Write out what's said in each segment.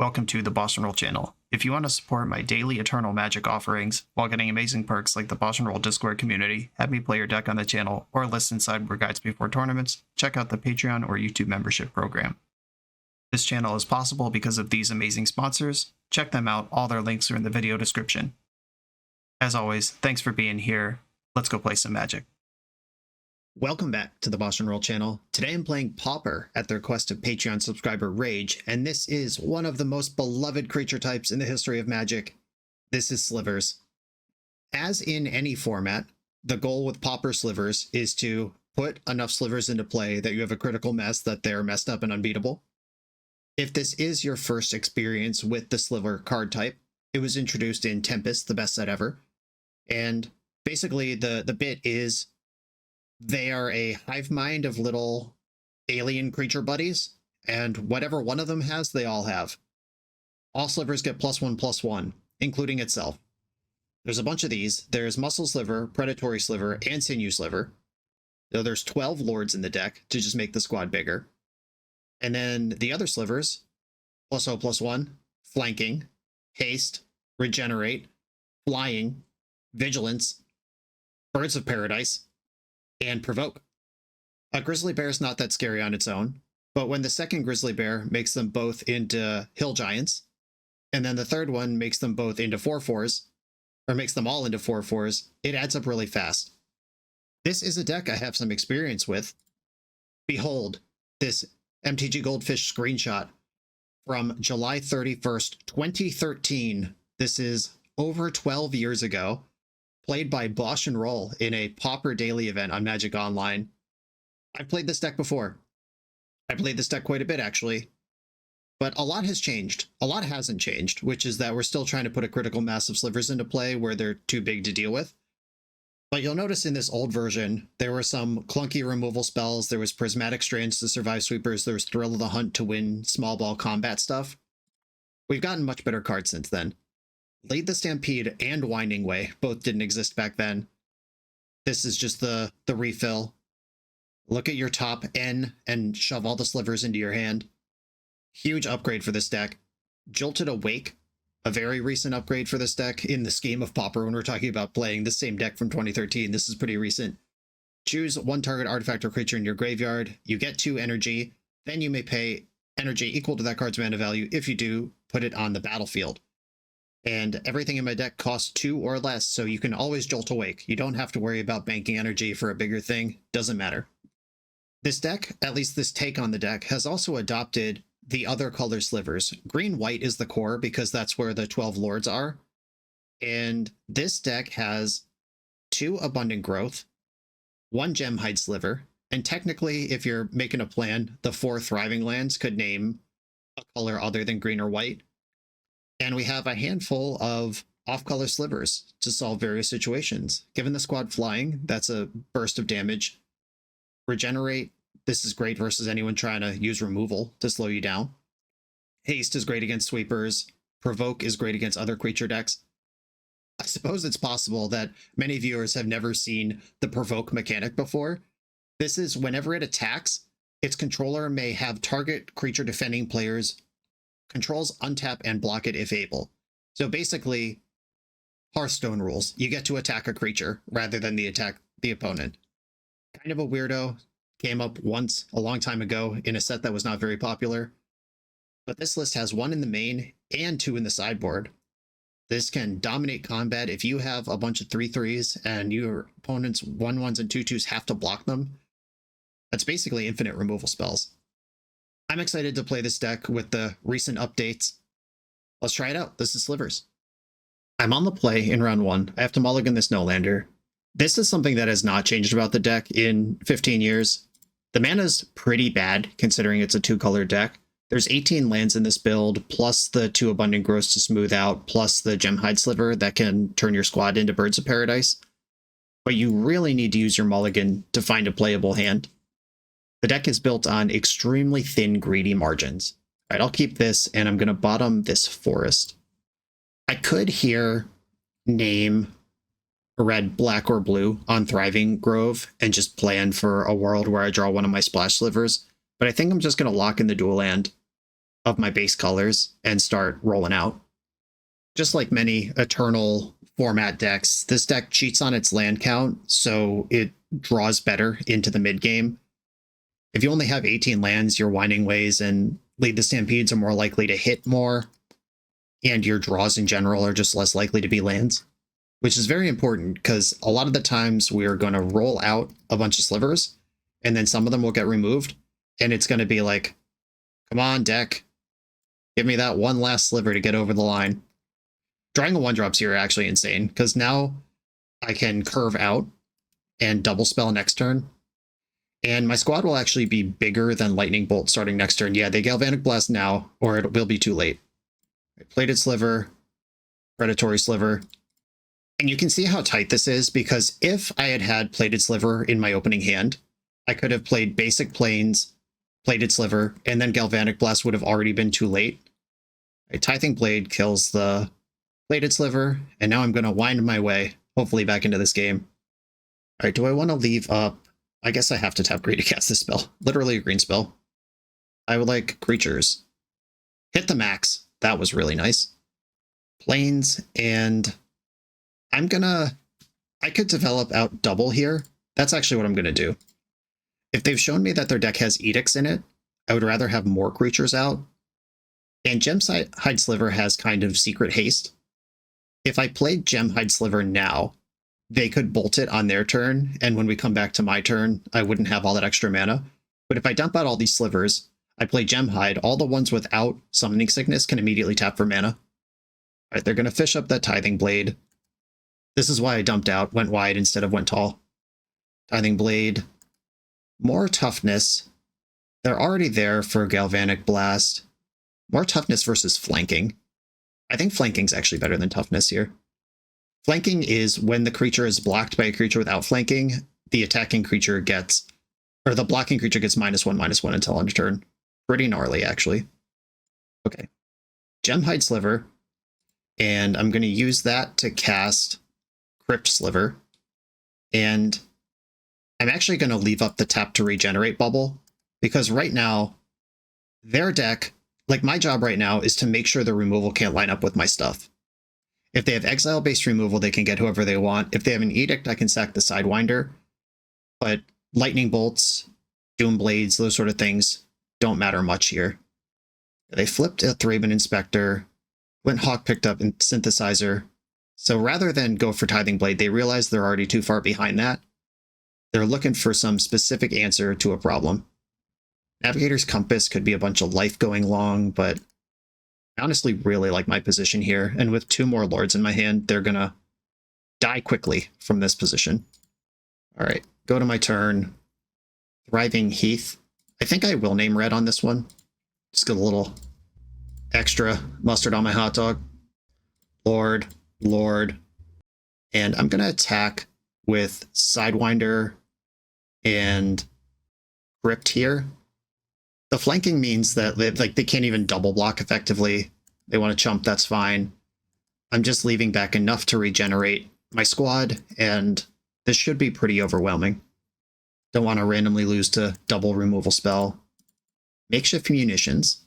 welcome to the BoshNRoll channel. If you want to support my daily Eternal Magic offerings while getting amazing perks like the BoshNRoll Discord community, have me play your deck on the channel, or listen sideboard guides before tournaments, check out the Patreon or YouTube membership program. This channel is possible because of these amazing sponsors. Check them out, all their links are in the video description. As always, thanks for being here. Let's go play some Magic. Welcome back to the BoshNRoll channel. Today I'm playing Pauper at the request of Patreon subscriber Rage, and this is one of the most beloved creature types in the history of Magic. This is Slivers. As in any format, the goal with Pauper Slivers is to put enough Slivers into play that you have a critical mess that they're messed up and unbeatable. If this is your first experience with the Sliver card type, it was introduced in Tempest, the best set ever, and basically the bit is they are a hive mind of little alien creature buddies, and whatever one of them has, they all have. All Slivers get +1/+1, including itself. There's a bunch of these. There's Muscle Sliver, Predatory Sliver, and Sinew Sliver. So there's 12 Lords in the deck to just make the squad bigger. And then the other Slivers, +0/+1, Flanking, Haste, Regenerate, Flying, Vigilance, Birds of Paradise, and Provoke. A Grizzly Bear is not that scary on its own, but when the second Grizzly Bear makes them both into Hill Giants, and then the third one makes them both into 4/4s, or makes them all into 4/4s, it adds up really fast. This is a deck I have some experience with. Behold, this MTG Goldfish screenshot from July 31st, 2013. This is over 12 years ago. Played by BoshNRoll in a Pauper daily event on Magic Online. I've played this deck before. I played this deck quite a bit, actually. But a lot has changed. A lot hasn't changed, which is that we're still trying to put a critical mass of Slivers into play where they're too big to deal with. But you'll notice in this old version, there were some clunky removal spells. There was Prismatic Strands to survive sweepers. There was Thrill of the Hunt to win small ball combat stuff. We've gotten much better cards since then. Lead the Stampede and Winding Way both didn't exist back then. This is just the refill. Look at your top N and shove all the Slivers into your hand. Huge upgrade for this deck. Jolted Awake, a very recent upgrade for this deck in the scheme of Pauper when we're talking about playing the same deck from 2013. This is pretty recent. Choose one target artifact or creature in your graveyard. You get 2 energy. Then you may pay energy equal to that card's mana value. If you do, put it on the battlefield. And everything in my deck costs 2 or less, so you can always Jolt Awake. You don't have to worry about banking energy for a bigger thing. Doesn't matter. This deck, at least this take on the deck, has also adopted the other color Slivers. Green-white is the core because that's where the 12 Lords are. And this deck has 2 Abundant Growth, 1 Gemhide Sliver, and technically, if you're making a plan, the 4 Thriving Lands could name a color other than green or white. And we have a handful of off-color Slivers to solve various situations. Given the squad flying, that's a burst of damage. Regenerate, this is great versus anyone trying to use removal to slow you down. Haste is great against sweepers. Provoke is great against other creature decks. I suppose it's possible that many viewers have never seen the Provoke mechanic before. This is whenever it attacks, its controller may have target creature defending players controls untap and block it if able. So basically, Hearthstone rules. You get to attack a creature rather than attack the opponent. Kind of a weirdo. Came up once a long time ago in a set that was not very popular. But this list has 1 in the main and 2 in the sideboard. This can dominate combat if you have a bunch of 3/3s and your opponent's 1/1s and 2/2s have to block them. That's basically infinite removal spells. I'm excited to play this deck with the recent updates. Let's try it out. This is Slivers. I'm on the play in round 1. I have to mulligan this No-Lander. This is something that has not changed about the deck in 15 years. The mana's pretty bad considering it's a 2-color deck. There's 18 lands in this build, plus the 2 Abundant Growths to smooth out, plus the Gemhide Sliver that can turn your squad into Birds of Paradise. But you really need to use your mulligan to find a playable hand. The deck is built on extremely thin, greedy margins. All right, I'll keep this, and I'm going to bottom this Forest. I could here name red, black, or blue on Thriving Grove and just plan for a world where I draw one of my Splash Slivers, but I think I'm just going to lock in the dual land. of my base colors and start rolling out. Just like many Eternal format decks, this deck cheats on its land count, so it draws better into the mid game. If you only have 18 lands, your Winding Ways and Lead the Stampedes are more likely to hit more, and your draws in general are just less likely to be lands, which is very important because a lot of the times we're going to roll out a bunch of slivers, and then some of them will get removed, and it's going to be like, come on, deck, give me that one last sliver to get over the line. Drawing a 1-drops here are actually insane, because now I can curve out and double spell next turn, and my squad will actually be bigger than Lightning Bolt starting next turn. Yeah, they Galvanic Blast now, or it will be too late. Plated Sliver, Predatory Sliver. And you can see how tight this is, because if I had had Plated Sliver in my opening hand, I could have played basic Plains, Plated Sliver, and then Galvanic Blast would have already been too late. A Tithing Blade kills the Plated Sliver, and now I'm going to wind my way, hopefully, back into this game. All right, do I want to leave up? I guess I have to tap green to cast this spell. Literally a green spell. I would like creatures. Hit the max. That was really nice. Plains, and I could develop out double here. That's actually what I'm going to do. If they've shown me that their deck has edicts in it, I would rather have more creatures out. And Gemhide Sliver has kind of secret haste. If I played Gemhide Sliver now, they could bolt it on their turn, and when we come back to my turn, I wouldn't have all that extra mana. But if I dump out all these slivers, I play Gemhide, all the ones without Summoning Sickness can immediately tap for mana. All right, they're going to fish up that Tithing Blade. This is why I dumped out, went wide instead of went tall. Tithing Blade. More toughness. They're already there for Galvanic Blast. More toughness versus flanking. I think flanking's actually better than toughness here. Flanking is when the creature is blocked by a creature without flanking, the attacking creature gets, or the blocking creature gets -1/-1 until end of turn. Pretty gnarly, actually. Okay. Gemhide Sliver, and I'm going to use that to cast Crypt Sliver, and I'm actually going to leave up the tap to regenerate bubble, because right now, their deck, like my job right now, is to make sure the removal can't line up with my stuff. If they have exile-based removal, they can get whoever they want. If they have an edict, I can sack the Sidewinder. But lightning bolts, doom blades, those sort of things don't matter much here. They flipped a Thraben Inspector. Glint Hawk picked up a Synthesizer. So rather than go for Tithing Blade, they realize they're already too far behind that. They're looking for some specific answer to a problem. Navigator's Compass could be a bunch of life going long, but I honestly really like my position here, and with 2 more Lords in my hand, they're gonna die quickly from this position. All right, go to my turn. Thriving Heath. I think I will name red on this one. Just get a little extra mustard on my hot dog. Lord, and I'm gonna attack with Sidewinder and Crypt here. The flanking means that they can't even double block effectively. They want to chump, that's fine. I'm just leaving back enough to regenerate my squad, and this should be pretty overwhelming. Don't want to randomly lose to double removal spell. Makeshift Munitions.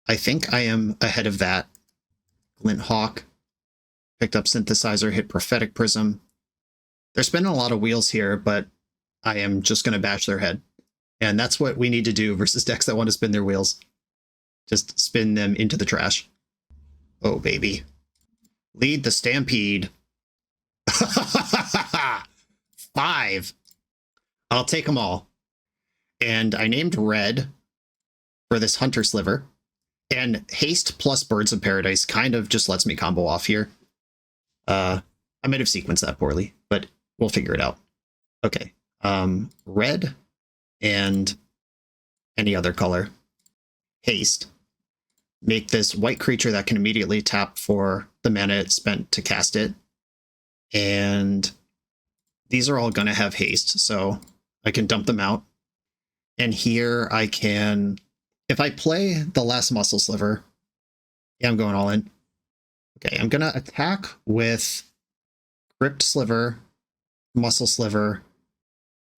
I think I am ahead of that. Glint Hawk. Picked up Synthesizer, hit Prophetic Prism. They're spinning a lot of wheels here, but I am just going to bash their head. And that's what we need to do versus decks that want to spin their wheels. Just spin them into the trash. Oh, baby. Lead the Stampede. 5. I'll take them all. And I named red for this Hunter Sliver. And haste plus Birds of Paradise kind of just lets me combo off here. I might have sequenced that poorly, but we'll figure it out. Okay. Red and any other color. Haste. Make this white creature that can immediately tap for the mana it spent to cast it. And these are all going to have haste, so I can dump them out. And here I can, if I play the last Muscle Sliver, yeah, I'm going all in. Okay, I'm going to attack with Crypt Sliver, Muscle Sliver.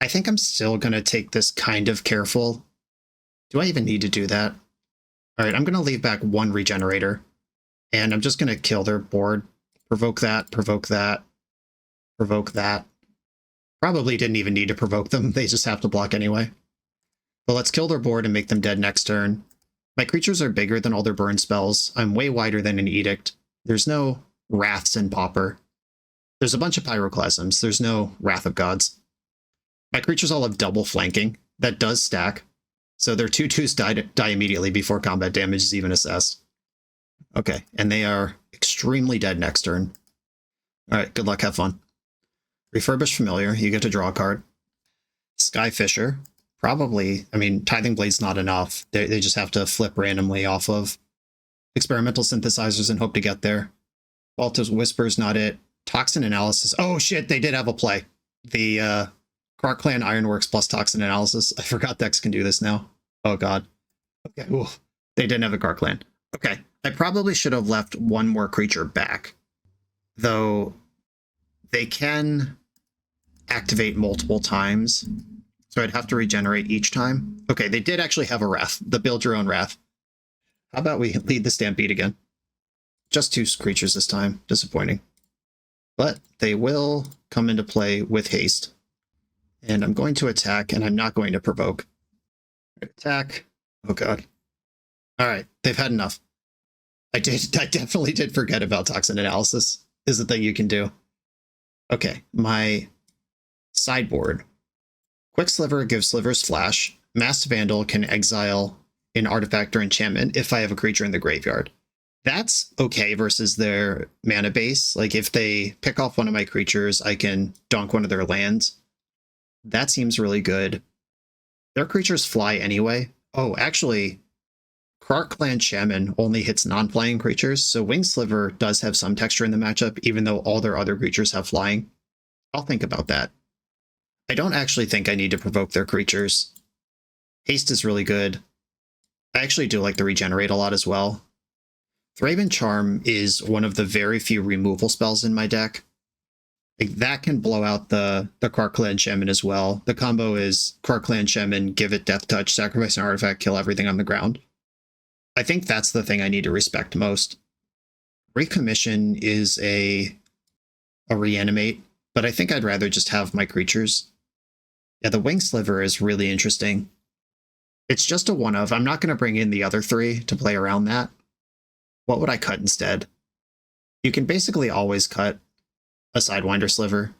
I think I'm still going to take this kind of careful. Do I even need to do that? All right, I'm going to leave back one regenerator, and I'm just going to kill their board. Provoke that, provoke that, provoke that. Probably didn't even need to provoke them. They just have to block anyway. But let's kill their board and make them dead next turn. My creatures are bigger than all their burn spells. I'm way wider than an Edict. There's no Wraths in Pauper. There's a bunch of Pyroclasms. There's no Wrath of Gods. My creatures all have double flanking. That does stack. So their 2/2s die immediately before combat damage is even assessed. Okay, and they are extremely dead next turn. All right, good luck, have fun. Refurbish Familiar, you get to draw a card. Skyfisher, probably, I mean, Tithing Blade's not enough. They just have to flip randomly off of Experimental Synthesizers and hope to get there. Baltus Whisper's not it. Toxin Analysis, oh shit, they did have a play. The Krark Clan Ironworks plus Toxin Analysis. I forgot decks can do this now. Oh god. Okay, ooh, they didn't have a Krark Clan. Okay, I probably should have left one more creature back. Though they can activate multiple times, so I'd have to regenerate each time. Okay, they did actually have a Wrath, the Build Your Own Wrath. How about we lead the Stampede again? Just 2 creatures this time, disappointing. But they will come into play with haste. And I'm going to attack, and I'm not going to provoke. Attack. Oh god. Alright, they've had enough. I definitely did forget about Toxin Analysis. Is a thing you can do. Okay, my sideboard. Quick Sliver gives Slivers Flash. Masked Vandal can exile an artifact or enchantment if I have a creature in the graveyard. That's okay versus their mana base. Like if they pick off one of my creatures, I can donk one of their lands. That seems really good. Their creatures fly anyway. Oh, actually, Krark Clan Shaman only hits non-flying creatures, so Wing Sliver does have some texture in the matchup, even though all their other creatures have flying. I'll think about that. I don't actually think I need to provoke their creatures. Haste is really good. I actually do like the regenerate a lot as well. Thraben Charm is one of the very few removal spells in my deck. Like that can blow out the Krark Clan Shaman as well. The combo is Krark Clan Shaman, give it Death Touch, sacrifice an artifact, kill everything on the ground. I think that's the thing I need to respect most. Recommission is a reanimate, but I think I'd rather just have my creatures. Yeah, the Wing Sliver is really interesting. It's just a one of. I'm not going to bring in the other 3 to play around that. What would I cut instead? You can basically always cut a Sidewinder Sliver.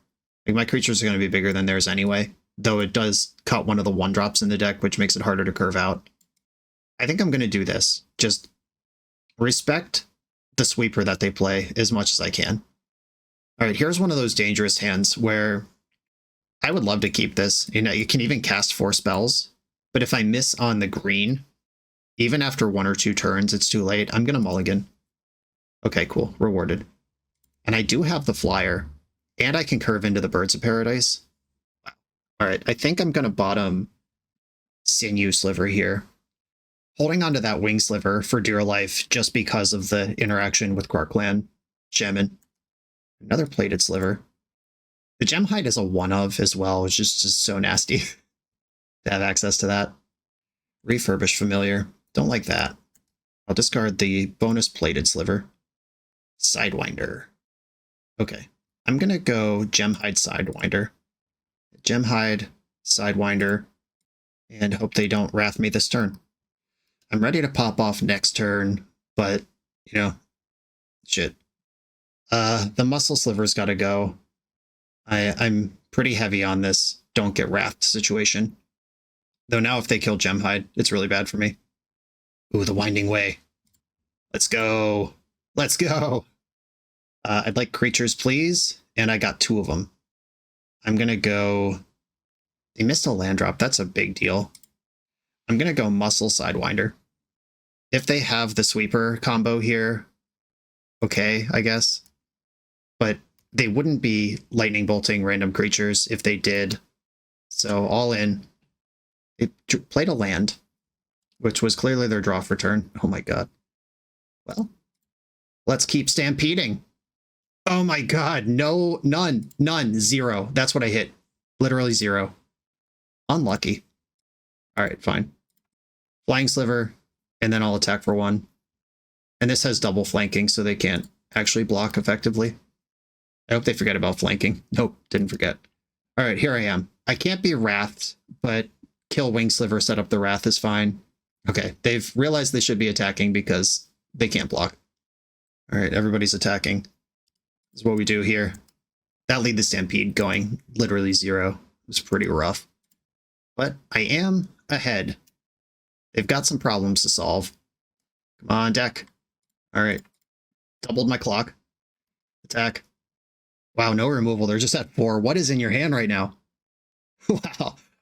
Like my creatures are going to be bigger than theirs anyway, though it does cut one of the 1-drops in the deck, which makes it harder to curve out. I think I'm going to do this. Just respect the sweeper that they play as much as I can. All right, here's one of those dangerous hands where I would love to keep this. You know, you can even cast 4 spells, but if I miss on the green, even after 1 or 2 turns, it's too late. I'm going to mulligan. Okay, cool. Rewarded. And I do have the flyer, and I can curve into the Birds of Paradise. Wow. All right, I think I'm going to bottom Sinew Sliver here. Holding onto that Wing Sliver for dear life just because of the interaction with Krark Clan Shaman. Another Plated Sliver. The Gemhide is a one of as well, which is just so nasty to have access to that. Refurbish Familiar. Don't like that. I'll discard the bonus Plated Sliver. Sidewinder. Okay. I'm going to go Gemhide Sidewinder. Gemhide Sidewinder. And hope they don't Wrath me this turn. I'm ready to pop off next turn, but, you know, shit. The Muscle Sliver's got to go. I'm pretty heavy on this don't get wrathed situation. Though now if they kill Gemhide, it's really bad for me. Ooh, the Winding Way. Let's go. Let's go. I'd like creatures, please. And I got 2 of them. I'm going to go... They missed a land drop. That's a big deal. I'm going to go Muscle Sidewinder. If they have the Sweeper combo here, okay, I guess. But they wouldn't be lightning bolting random creatures if they did. So all in. They played a land, which was clearly their draw for turn. Oh my god. Well, let's keep stampeding. Oh my god, no, none, 0. That's what I hit. Literally 0. Unlucky. All right, fine. Flying Sliver, and then I'll attack for 1. And this has double flanking, so they can't actually block effectively. I hope they forget about flanking. Nope, didn't forget. All right, here I am. I can't be Wrathed, but kill Wing Sliver, set up the Wrath is fine. Okay, they've realized they should be attacking because they can't block. All right, everybody's attacking. This is what we do here. That lead the Stampede going literally 0. It was pretty rough. But I am ahead. They've got some problems to solve. Come on, deck. All right. Doubled my clock. Attack. Wow, no removal. They're just at 4. What is in your hand right now? Wow.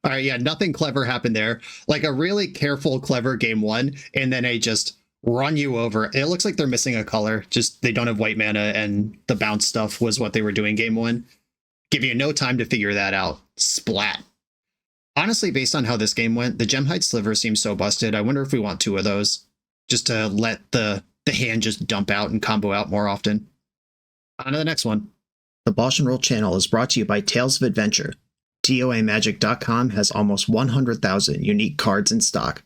All right, yeah, nothing clever happened there. Like a really careful, clever game 1, and then I just run you over. It looks like they're missing a color. Just they don't have white mana, and the bounce stuff was what they were doing game 1. Give you no time to figure that out. Splat. Honestly, based on how this game went, the Gemhide Sliver seems so busted. I wonder if we want 2 of those, just to let the hand just dump out and combo out more often. On to the next one. The BoshNRoll channel is brought to you by Tales of Adventure. TOAMagic.com has almost 100,000 unique cards in stock.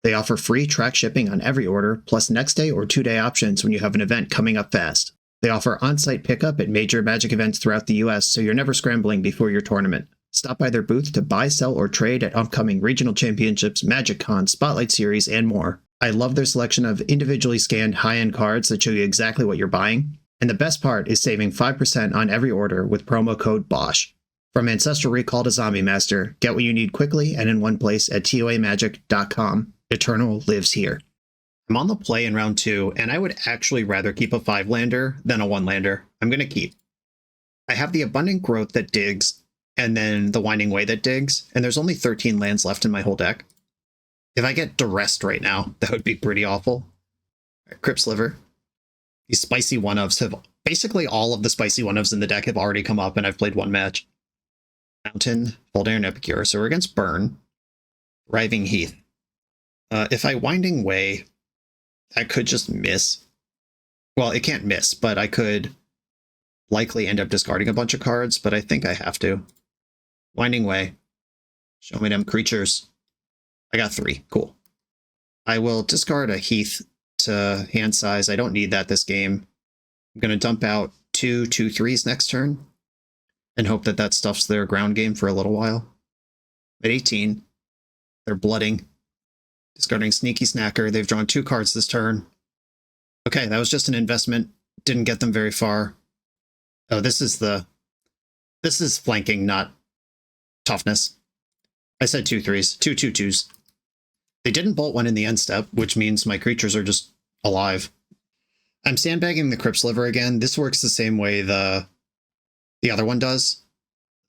They offer free track shipping on every order, plus next day or 2-day options when you have an event coming up fast. They offer on-site pickup at major Magic events throughout the US, so you're never scrambling before your tournament. Stop by their booth to buy, sell, or trade at upcoming regional championships, Magic Con, Spotlight Series, and more. I love their selection of individually scanned high-end cards that show you exactly what you're buying. And the best part is saving 5% on every order with promo code BOSH. From Ancestral Recall to Zombie Master, get what you need quickly and in one place at TOAMagic.com. Eternal lives here. I'm on the play in round 2, and I would actually rather keep a 5-lander than a 1-lander. I'm going to keep. I have the Abundant Growth that digs, and then the Winding Way that digs, and there's only 13 lands left in my whole deck. If I get duressed right now, that would be pretty awful. Right, Crypt Sliver. These spicy 1-ofs have... Basically all of the spicy 1-ofs in the deck have already come up, and I've played 1 match. Mountain, Voldaren Epicure, so we're against Burn. Riving Heath. If I Winding Way, I could just miss. Well, it can't miss, but I could likely end up discarding a bunch of cards, but I think I have to. Winding Way. Show me them creatures. I got 3. Cool. I will discard a Heath to hand size. I don't need that this game. I'm going to dump out 2 2/3s next turn and hope that that stuffs their ground game for a little while. At 18, they're blooding. Discarding Sneaky Snacker. They've drawn 2 cards this turn. Okay, that was just an investment. Didn't get them very far. Oh, this is flanking, not toughness. I said 2/3s. 2 2/2s. They didn't bolt 1 in the end step, which means my creatures are just alive. I'm sandbagging the Crypt Sliver again. This works the same way the other one does.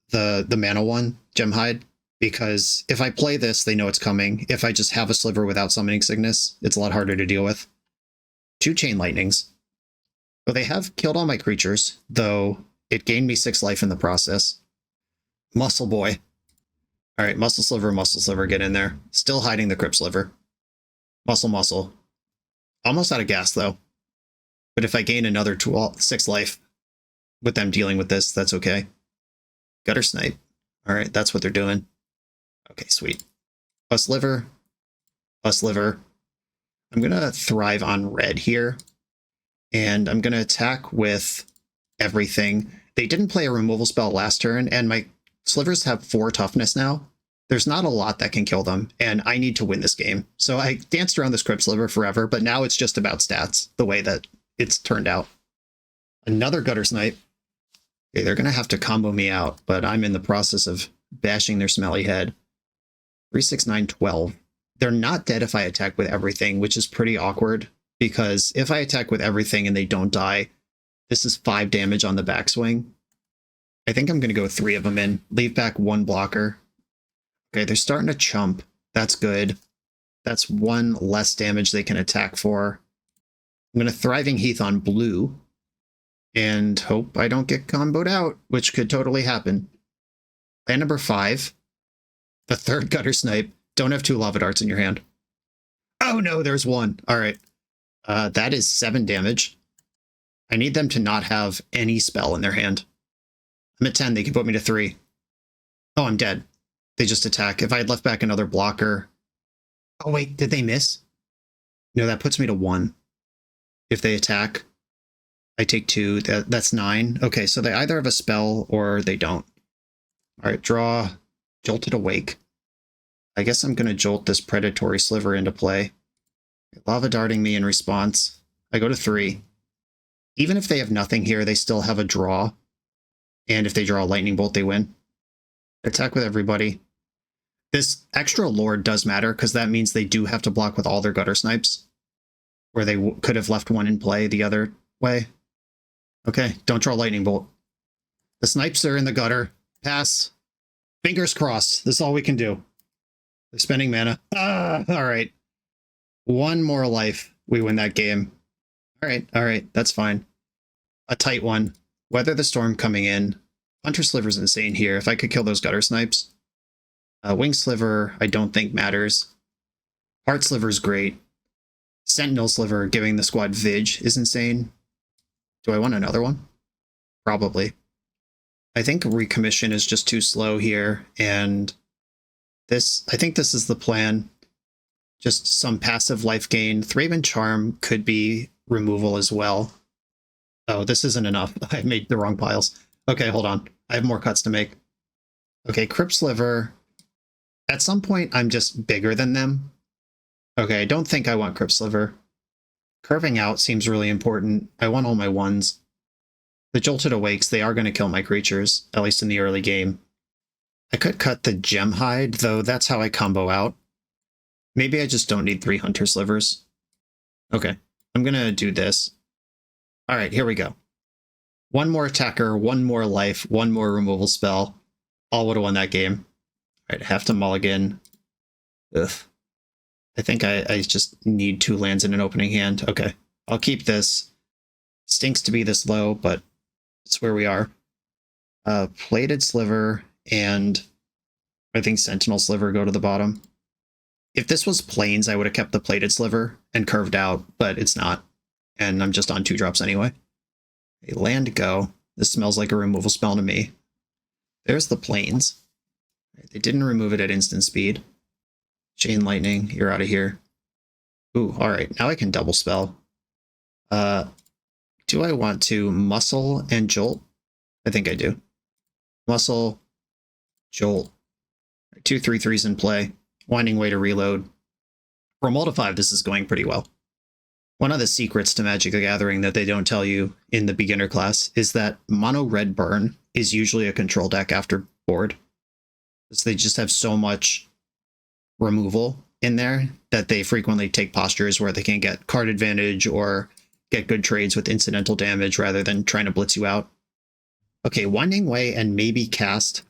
The mana one, Gemhide. Because if I play this, they know it's coming. If I just have a Sliver without Summoning Sickness, it's a lot harder to deal with. 2 Chain Lightnings. Well, they have killed all my creatures, though it gained me 6 life in the process. Muscle Boy. Alright, Muscle Sliver, get in there. Still hiding the Crypt Sliver. Muscle. Almost out of gas, though. But if I gain another 6 life with them dealing with this, that's okay. Gutter Snipe. Alright, that's what they're doing. Okay, sweet. A Sliver. I'm going to thrive on red here. And I'm going to attack with everything. They didn't play a removal spell last turn, and my Slivers have 4 toughness now. There's not a lot that can kill them, and I need to win this game. So I danced around this Crypt Sliver forever, but now it's just about stats, the way that it's turned out. Another Gutter Snipe. Okay, they're going to have to combo me out, but I'm in the process of bashing their smelly head. 3, 6, 9, 12. They're not dead if I attack with everything, which is pretty awkward, because if I attack with everything and they don't die, this is 5 damage on the backswing. I think I'm going to go 3 of them in, leave back 1 blocker. Okay, they're starting to chump. That's good. That's 1 less damage they can attack for. I'm going to Thriving Heath on blue and hope I don't get comboed out, which could totally happen. Land number 5. The 3rd Gutter Snipe. Don't have 2 Lava Darts in your hand. Oh no, there's 1. All right. That is 7 damage. I need them to not have any spell in their hand. I'm at 10. They can put me to 3. Oh, I'm dead. They just attack. If I had left back another blocker... Oh wait, did they miss? No, that puts me to 1. If they attack, I take 2. That's 9. Okay, so they either have a spell or they don't. All right, draw Jolted Awake. I guess I'm going to jolt this Predatory Sliver into play. Lava Darting me in response. I go to 3. Even if they have nothing here, they still have a draw. And if they draw a Lightning Bolt, they win. Attack with everybody. This extra Lord does matter, because that means they do have to block with all their Gutter Snipes. Where they could have left one in play the other way. Okay, don't draw Lightning Bolt. The Snipes are in the gutter. Pass. Fingers crossed. This is all we can do. They're spending mana. All right. 1 more life. We win that game. All right. That's fine. A tight one. Weather the Storm coming in. Hunter Sliver's insane here. If I could kill those Gutter Snipes. Wing Sliver, I don't think matters. Heart Sliver's great. Sentinel Sliver giving the squad Vig is insane. Do I want another one? Probably. I think Recommission is just too slow here, and I think this is the plan. Just some passive life gain. Thraben Charm could be removal as well. Oh, this isn't enough. I made the wrong piles. Okay, hold on. I have more cuts to make. Okay, Crypt Sliver. At some point, I'm just bigger than them. Okay, I don't think I want Crypt Sliver. Curving out seems really important. I want all my 1s. The Jolted Awakes, they are going to kill my creatures, at least in the early game. I could cut the Gem Hide, though that's how I combo out. Maybe I just don't need 3 Hunter Slivers. Okay, I'm going to do this. All right, here we go. 1 more attacker, 1 more life, 1 more removal spell. All would have won that game. All right, have to mulligan. Ugh. I think I just need 2 lands in an opening hand. Okay, I'll keep this. Stinks to be this low, but it's where we are. Plated Sliver and I think Sentinel Sliver go to the bottom. If this was Plains, I would have kept the Plated Sliver and curved out, but it's not. And I'm just on 2 drops anyway. A land go. This smells like a removal spell to me. There's the Plains. They didn't remove it at instant speed. Chain Lightning, you're out of here. Ooh, alright, now I can double spell. Do I want to Muscle and Jolt? I think I do. Muscle, Jolt. 2 3/3s in play. Winding way to reload. For Multi 5, this is going pretty well. One of the secrets to Magic the Gathering that they don't tell you in the beginner class is that Mono Red Burn is usually a control deck after board. So they just have so much removal in there that they frequently take postures where they can get card advantage or get good trades with incidental damage rather than trying to blitz you out. Okay, Winding Way and maybe cast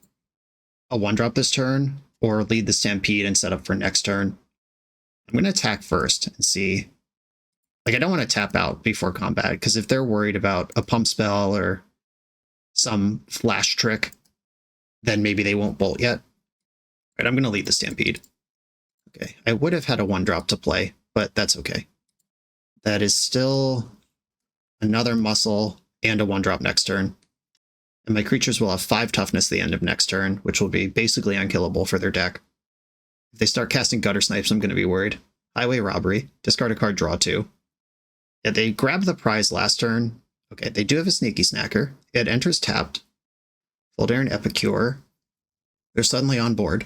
a 1-drop this turn or lead the Stampede and set up for next turn. I'm going to attack first and see. Like, I don't want to tap out before combat because if they're worried about a pump spell or some flash trick, then maybe they won't bolt yet. All right, I'm going to lead the Stampede. Okay, I would have had a 1-drop to play, but that's okay. That is still another muscle and a 1-drop next turn. And my creatures will have 5 toughness at the end of next turn, which will be basically unkillable for their deck. If they start casting Gutter Snipes, I'm going to be worried. Highway Robbery, discard a card, draw 2. Yeah, they grabbed the prize last turn. Okay, they do have a Sneaky Snacker. It enters tapped. Voldaren Epicure. They're suddenly on board.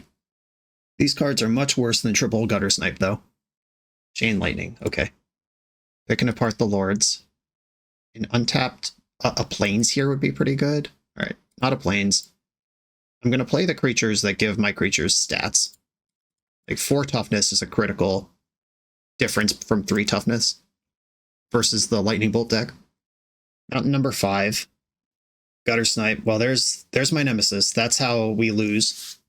These cards are much worse than triple Gutter Snipe, though. Chain Lightning, okay. Picking apart the Lords. An untapped, a Plains here would be pretty good. All right, not a Plains. I'm going to play the creatures that give my creatures stats. Like 4 toughness is a critical difference from 3 toughness versus the Lightning Bolt deck. Mountain number 5. Gutter Snipe. Well, there's my nemesis. That's how we lose.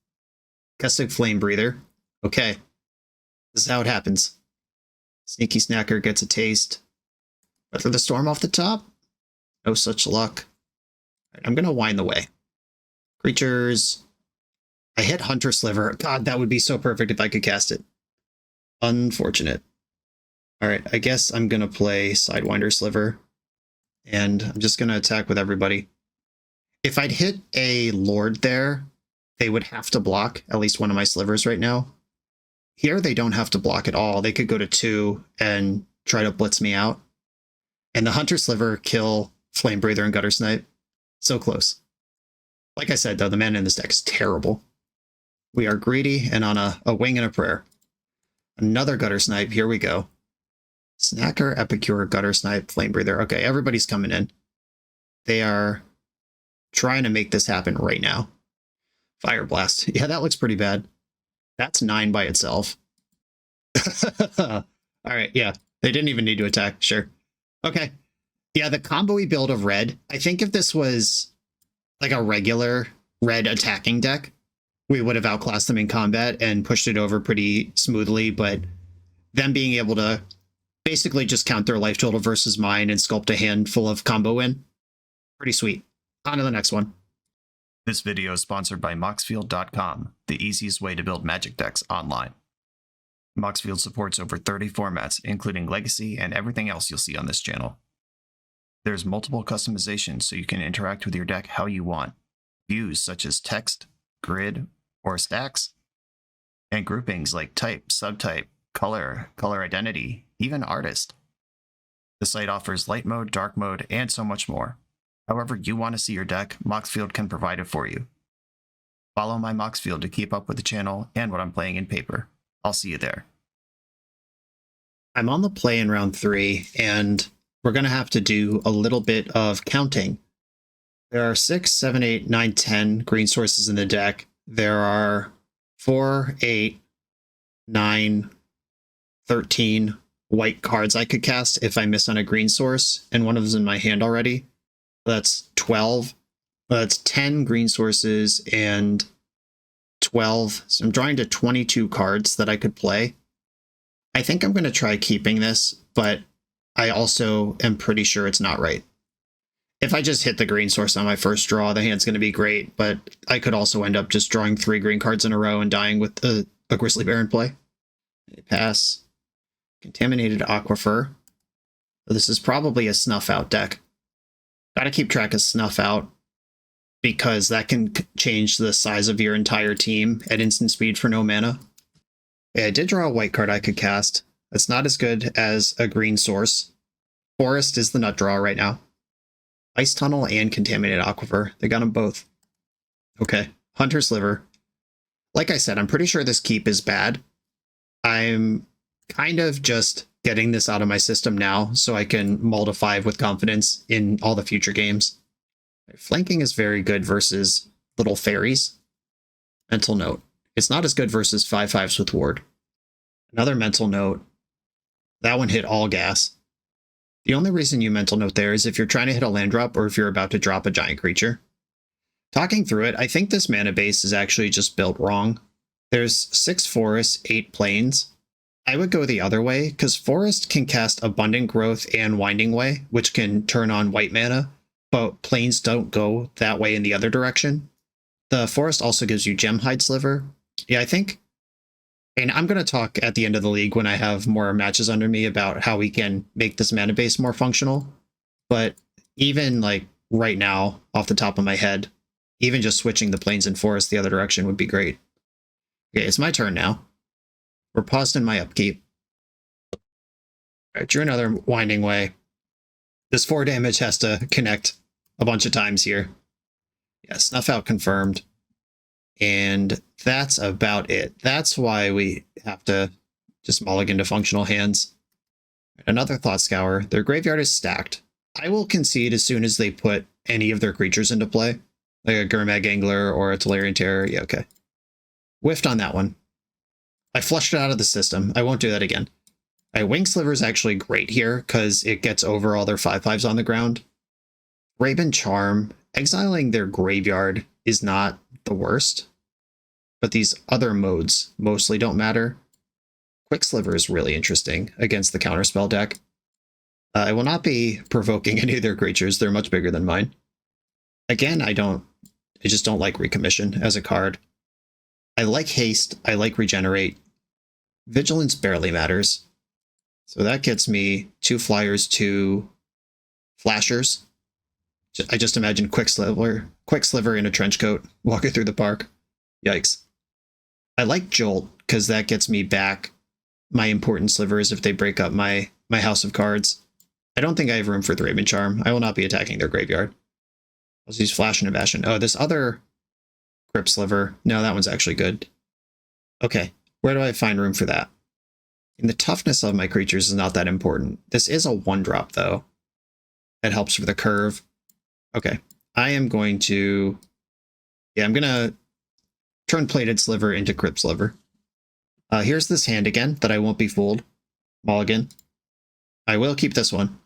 Kestic Flame Breather. Okay. This is how it happens. Sneaky Snacker gets a taste. Weather the Storm off the top. No such luck. All right, I'm going to wind the way. Creatures. I hit Hunter Sliver. God, that would be so perfect if I could cast it. Unfortunate. All right, I guess I'm going to play Sidewinder Sliver. And I'm just going to attack with everybody. If I'd hit a Lord there, they would have to block at least one of my Slivers right now. here they don't have to block at all. They could go to 2 and try to blitz me out. And the Hunter Sliver kill Flame Breather and Gutter Snipe. So close. Like I said, though, the mana in this deck is terrible. We are greedy and on a wing and a prayer. Another Gutter Snipe. Here we go. Snacker, Epicure, Gutter Snipe, Flame Breather. Okay, everybody's coming in. They are trying to make this happen right now. Fire Blast. Yeah, that looks pretty bad. That's 9 by itself. All right, yeah. They didn't even need to attack. Sure. Okay. Yeah, the combo-y build of red. I think if this was like a regular red attacking deck, we would have outclassed them in combat and pushed it over pretty smoothly, but them being able to basically just count their life total versus mine and sculpt a hand full of combo win. Pretty sweet. On to the next one. This video is sponsored by Moxfield.com, the easiest way to build Magic decks online. Moxfield supports over 30 formats, including Legacy and everything else you'll see on this channel. There's multiple customizations so you can interact with your deck how you want. Views such as text, grid, or stacks. And groupings like type, subtype, color, color identity, even artist. The site offers light mode, dark mode, and so much more. However you want to see your deck, Moxfield can provide it for you. Follow my Moxfield to keep up with the channel and what I'm playing in paper. I'll see you there. I'm on the play in round 3, and we're going to have to do a little bit of counting. There are 6, 7, 8, 9, 10 green sources in the deck. There are 4, 8, 9, 13 white cards I could cast if I miss on a green source, and one of them's in my hand already. That's 12. That's 10 green sources and 12. So I'm drawing to 22 cards that I could play. I think I'm going to try keeping this, but I also am pretty sure it's not right. If I just hit the green source on my first draw, the hand's going to be great, but I could also end up just drawing 3 green cards in a row and dying with a Grizzly Bear in play. Pass. Contaminated Aquifer. This is probably a Snuff Out deck. Gotta keep track of Snuff Out, because that can change the size of your entire team at instant speed for no mana. Yeah, I did draw a white card I could cast. It's not as good as a green source. Forest is the nut draw right now. Ice Tunnel and Contaminated Aquifer. They got them both. Okay, Hunter Sliver. Like I said, I'm pretty sure this keep is bad. I'm kind of just getting this out of my system now so I can mull to 5 with confidence in all the future games. Flanking is very good versus little fairies. Mental note. It's not as good versus 5/5s with ward. Another mental note. That one hit all gas. The only reason you mental note there is if you're trying to hit a land drop or if you're about to drop a giant creature. Talking through it, I think this mana base is actually just built wrong. There's 6 forests, 8 plains. I would go the other way, because Forest can cast Abundant Growth and Winding Way, which can turn on white mana, but Plains don't go that way in the other direction. The Forest also gives you Gemhide Sliver. Yeah, I think, and I'm going to talk at the end of the league when I have more matches under me about how we can make this mana base more functional, but even like right now, off the top of my head, even just switching the Plains and Forest the other direction would be great. Okay, it's my turn now. We're paused in my upkeep. All right, drew another Winding Way. This 4 damage has to connect a bunch of times here. Yeah, Snuff Out confirmed. And that's about it. That's why we have to just mulligan to functional hands. Another Thought Scour. Their graveyard is stacked. I will concede as soon as they put any of their creatures into play. Like a Gurmag Angler or a Tolarian Terror. Yeah, okay. Whiffed on that one. I flushed it out of the system. I won't do that again. Wing Sliver is actually great here because it gets over all their 5/5s on the ground. Raven Charm, exiling their graveyard is not the worst, but these other modes mostly don't matter. Quick Sliver is really interesting against the counterspell deck. I will not be provoking any of their creatures. They're much bigger than mine. Again, I just don't like Recommission as a card. I like Haste. I like Regenerate. Vigilance barely matters. So that gets me 2 flyers, 2 flashers. I just imagine Quick Sliver in a trench coat walking through the park. Yikes. I like Jolt because that gets me back my important slivers if they break up my house of cards. I don't think I have room for Thraben Charm. I will not be attacking their graveyard. Let's use Flash and Evasion. Oh, this other Crypt Sliver. No, that one's actually good. Okay, where do I find room for that? And the toughness of my creatures is not that important. This is a 1-drop, though. That helps for the curve. Okay, I am going to... Yeah, I'm going to turn Plated Sliver into Crypt Sliver. Here's this hand again that I won't be fooled. Mulligan. I will keep this one.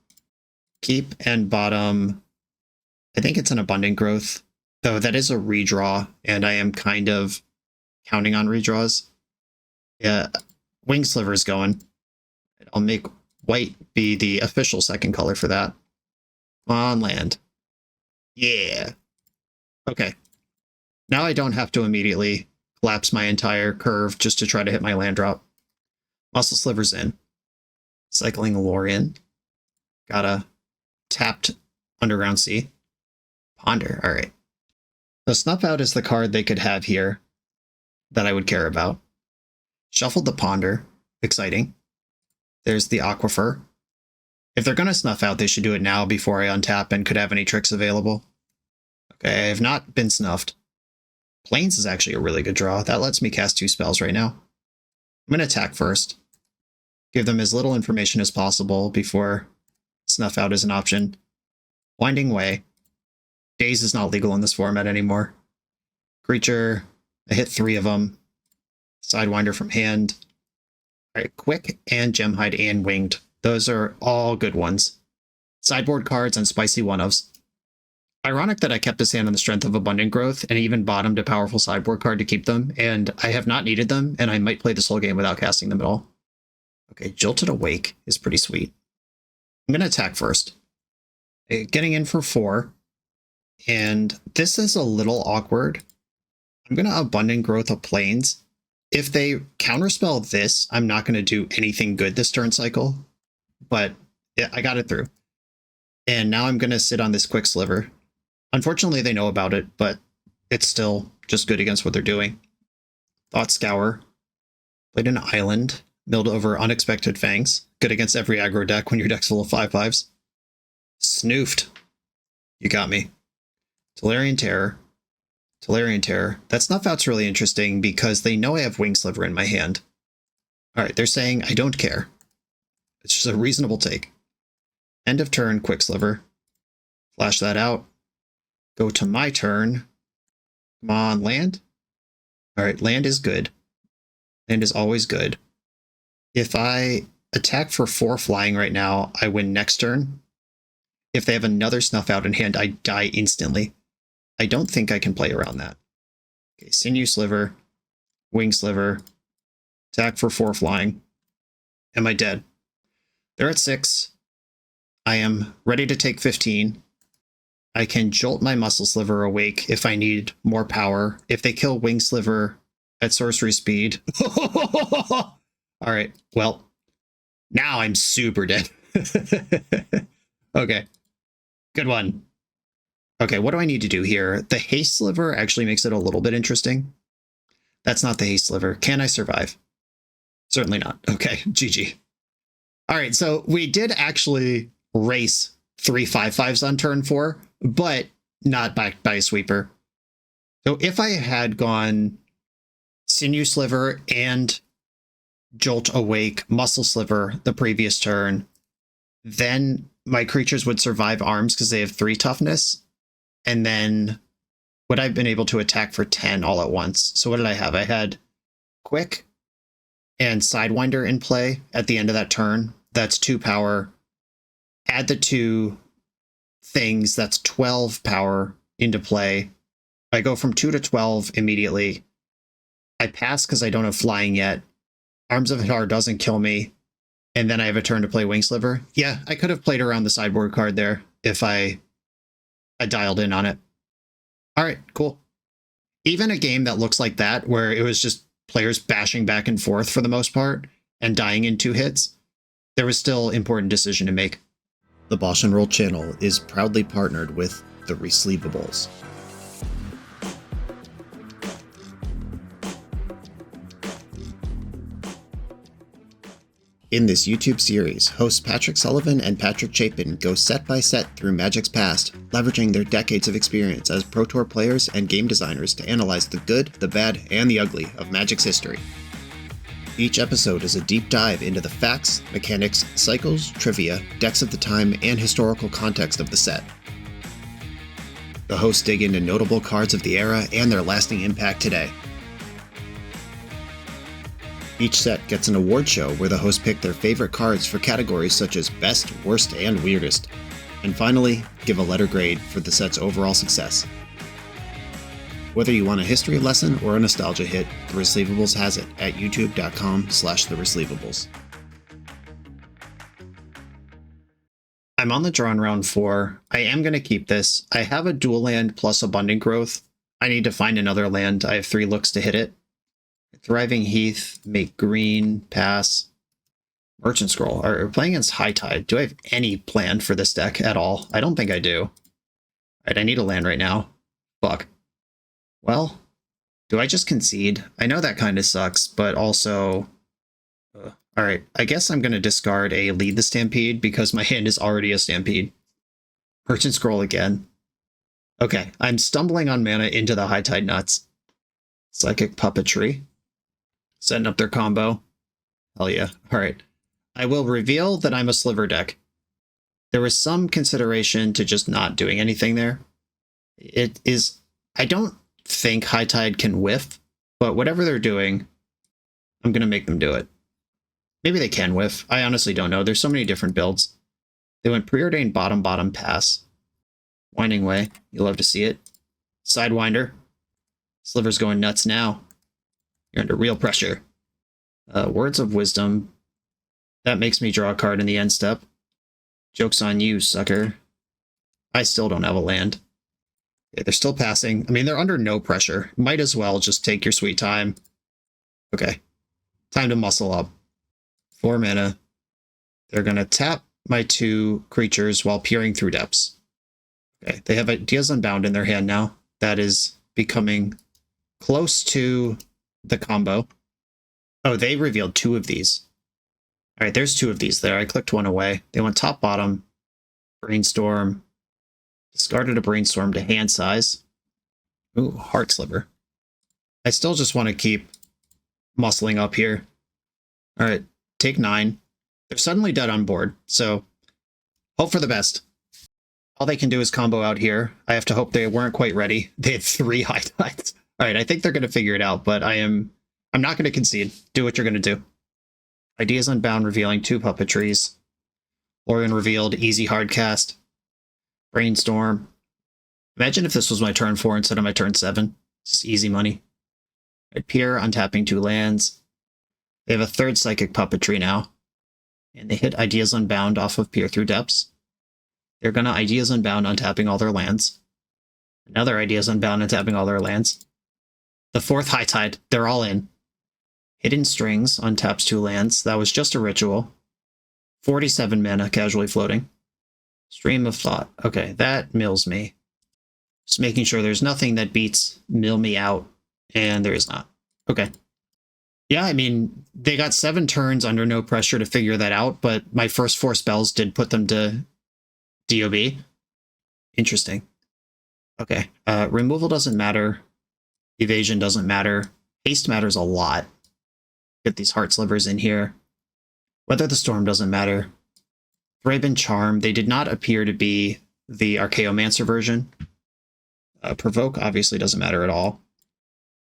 Keep and bottom... I think it's an Abundant Growth, though that is a redraw, and I am kind of counting on redraws. Yeah, Wing Sliver's going. I'll make white be the official second color for that. Come on, land. Yeah. Okay. Now I don't have to immediately collapse my entire curve just to try to hit my land drop. Muscle Sliver's in. Cycling Lore in. Got a tapped Underground Sea. Ponder, alright. So Snuff Out is the card they could have here that I would care about. Shuffled the Ponder. Exciting. There's the Aquifer. If they're going to Snuff Out, they should do it now before I untap and could have any tricks available. Okay, I have not been snuffed. Plains is actually a really good draw. That lets me cast 2 spells right now. I'm going to attack first. Give them as little information as possible before Snuff Out is an option. Winding Way. Daze is not legal in this format anymore. Creature, I hit 3 of them. Sidewinder from hand. Alright, Quick and Gemhide and Winged. Those are all good ones. Sideboard cards and spicy 1-ofs. Ironic that I kept this hand on the strength of Abundant Growth and even bottomed a powerful sideboard card to keep them, and I have not needed them, and I might play this whole game without casting them at all. Okay, Jilted Awake is pretty sweet. I'm going to attack first. Getting in for 4. And this is a little awkward. I'm going to Abundant Growth of Plains. If they counterspell this, I'm not going to do anything good this turn cycle. But yeah, I got it through. And now I'm going to sit on this Quick Sliver. Unfortunately, they know about it, but it's still just good against what they're doing. Thought Scour. Played an Island. Milled over Unexpected Fangs. Good against every aggro deck when your deck's full of 5/5s. Snoofed. You got me. Tolarian Terror. Tolarian Terror. That Snuff Out's really interesting because they know I have Wing Sliver in my hand. Alright, they're saying I don't care. It's just a reasonable take. End of turn, Quick Sliver. Flash that out. Go to my turn. Come on, land. Alright, land is good. Land is always good. If I attack for 4 flying right now, I win next turn. If they have another Snuff Out in hand, I die instantly. I don't think I can play around that. Okay, Sinew Sliver, Wing Sliver, attack for 4 flying. Am I dead? They're at 6. I am ready to take 15. I can jolt my Muscle Sliver awake if I need more power. If they kill Wing Sliver at sorcery speed. Alright, well, now I'm super dead. Okay, good one. Okay, what do I need to do here? The Haste Sliver actually makes it a little bit interesting. That's not the Haste Sliver. Can I survive? Certainly not. Okay, GG. All right, so we did actually race 3 5/5s on turn 4, but not backed by a sweeper. So if I had gone Sinew Sliver and Jolt Awake, Muscle Sliver the previous turn, then my creatures would survive arms because they have 3 toughness. And then would I have been able to attack for 10 all at once? So what did I have? I had Quick and Sidewinder in play at the end of that turn. That's 2 power. Add the 2 things, that's 12 power into play. I go from 2 to 12 immediately. I pass because I don't have flying yet. Arms of Hadar doesn't kill me. And then I have a turn to play Wing Sliver. Yeah, I could have played around the sideboard card there if I dialed in on it. All right, cool. Even a game that looks like that, where it was just players bashing back and forth for the most part and dying in 2 hits, there was still important decision to make. The BoshNRoll channel is proudly partnered with the Resleevables. In this YouTube series, hosts Patrick Sullivan and Patrick Chapin go set by set through Magic's past, leveraging their decades of experience as Pro Tour players and game designers to analyze the good, the bad, and the ugly of Magic's history. Each episode is a deep dive into the facts, mechanics, cycles, trivia, decks of the time, and historical context of the set. The hosts dig into notable cards of the era and their lasting impact today. Each set gets an award show where the hosts pick their favorite cards for categories such as Best, Worst, and Weirdest. And finally, give a letter grade for the set's overall success. Whether you want a history lesson or a nostalgia hit, The Receivables has it at youtube.com/thereceivables. I'm on the draw in round 4. I am going to keep this. I have a dual land plus abundant growth. I need to find another land. I have 3 looks to hit it. Thriving Heath, make green, pass. Merchant Scroll. We're playing against High Tide. Do I have any plan for this deck at all? I don't think I do. Alright, I need a land right now. Fuck. Well, do I just concede? I know that kind of sucks, but also... Alright, I guess I'm going to discard a Lead the Stampede because my hand is already a Stampede. Merchant Scroll again. Okay, I'm stumbling on mana into the High Tide nuts. Psychic Puppetry. Setting up their combo. Hell yeah. Alright. I will reveal that I'm a Sliver deck. There was some consideration to just not doing anything there. It is... I don't think High Tide can whiff, but whatever they're doing, I'm going to make them do it. Maybe they can whiff. I honestly don't know. There's so many different builds. They went Preordained bottom, bottom, pass. Winding Way. You'll love to see it. Sidewinder. Sliver's going nuts now. You're under real pressure. Words of Wisdom. That makes me draw a card in the end step. Joke's on you, sucker. I still don't have a land. Okay, they're still passing. I mean, they're under no pressure. Might as well just take your sweet time. Okay. Time to muscle up. 4 mana. They're going to tap my 2 creatures while peering through depths. Okay, they have Ideas Unbound in their hand now. That is becoming close to the combo. Oh, they revealed 2 of these. All right, there's 2 of these there. I clicked 1 away. They went top, bottom, Brainstorm. Discarded a Brainstorm to hand size. Ooh, Heart Sliver. I still just want to keep muscling up here. All right, take 9. They're suddenly dead on board, so hope for the best. All they can do is combo out here. I have to hope they weren't quite ready. They had 3 High Tides. All right, I think they're going to figure it out, but I'm not going to concede. Do what you're going to do. Ideas Unbound revealing 2 Puppetries. Lorien revealed easy hard cast. Brainstorm. Imagine if this was my turn 4 instead of my turn 7. Just easy money. I'd peer, untapping 2 lands. They have a 3rd Psychic Puppetry now. And they hit Ideas Unbound off of Peer Through Depths. They're going to Ideas Unbound, untapping all their lands. Another Ideas Unbound, untapping all their lands. The 4th High Tide. They're all in. Hidden Strings untaps 2 lands. That was just a ritual. 47 mana, casually floating. Stream of Thought. Okay, that mills me. Just making sure there's nothing that beats mill me out, and there is not. Okay. Yeah, I mean, they got 7 turns under no pressure to figure that out, but my first 4 spells did put them to DOB. Interesting. Okay, removal doesn't matter. Evasion doesn't matter. Haste matters a lot. Get these Heart Slivers in here. Weather the Storm doesn't matter. Thraben Charm, they did not appear to be the Archaeomancer version. Provoke obviously doesn't matter at all.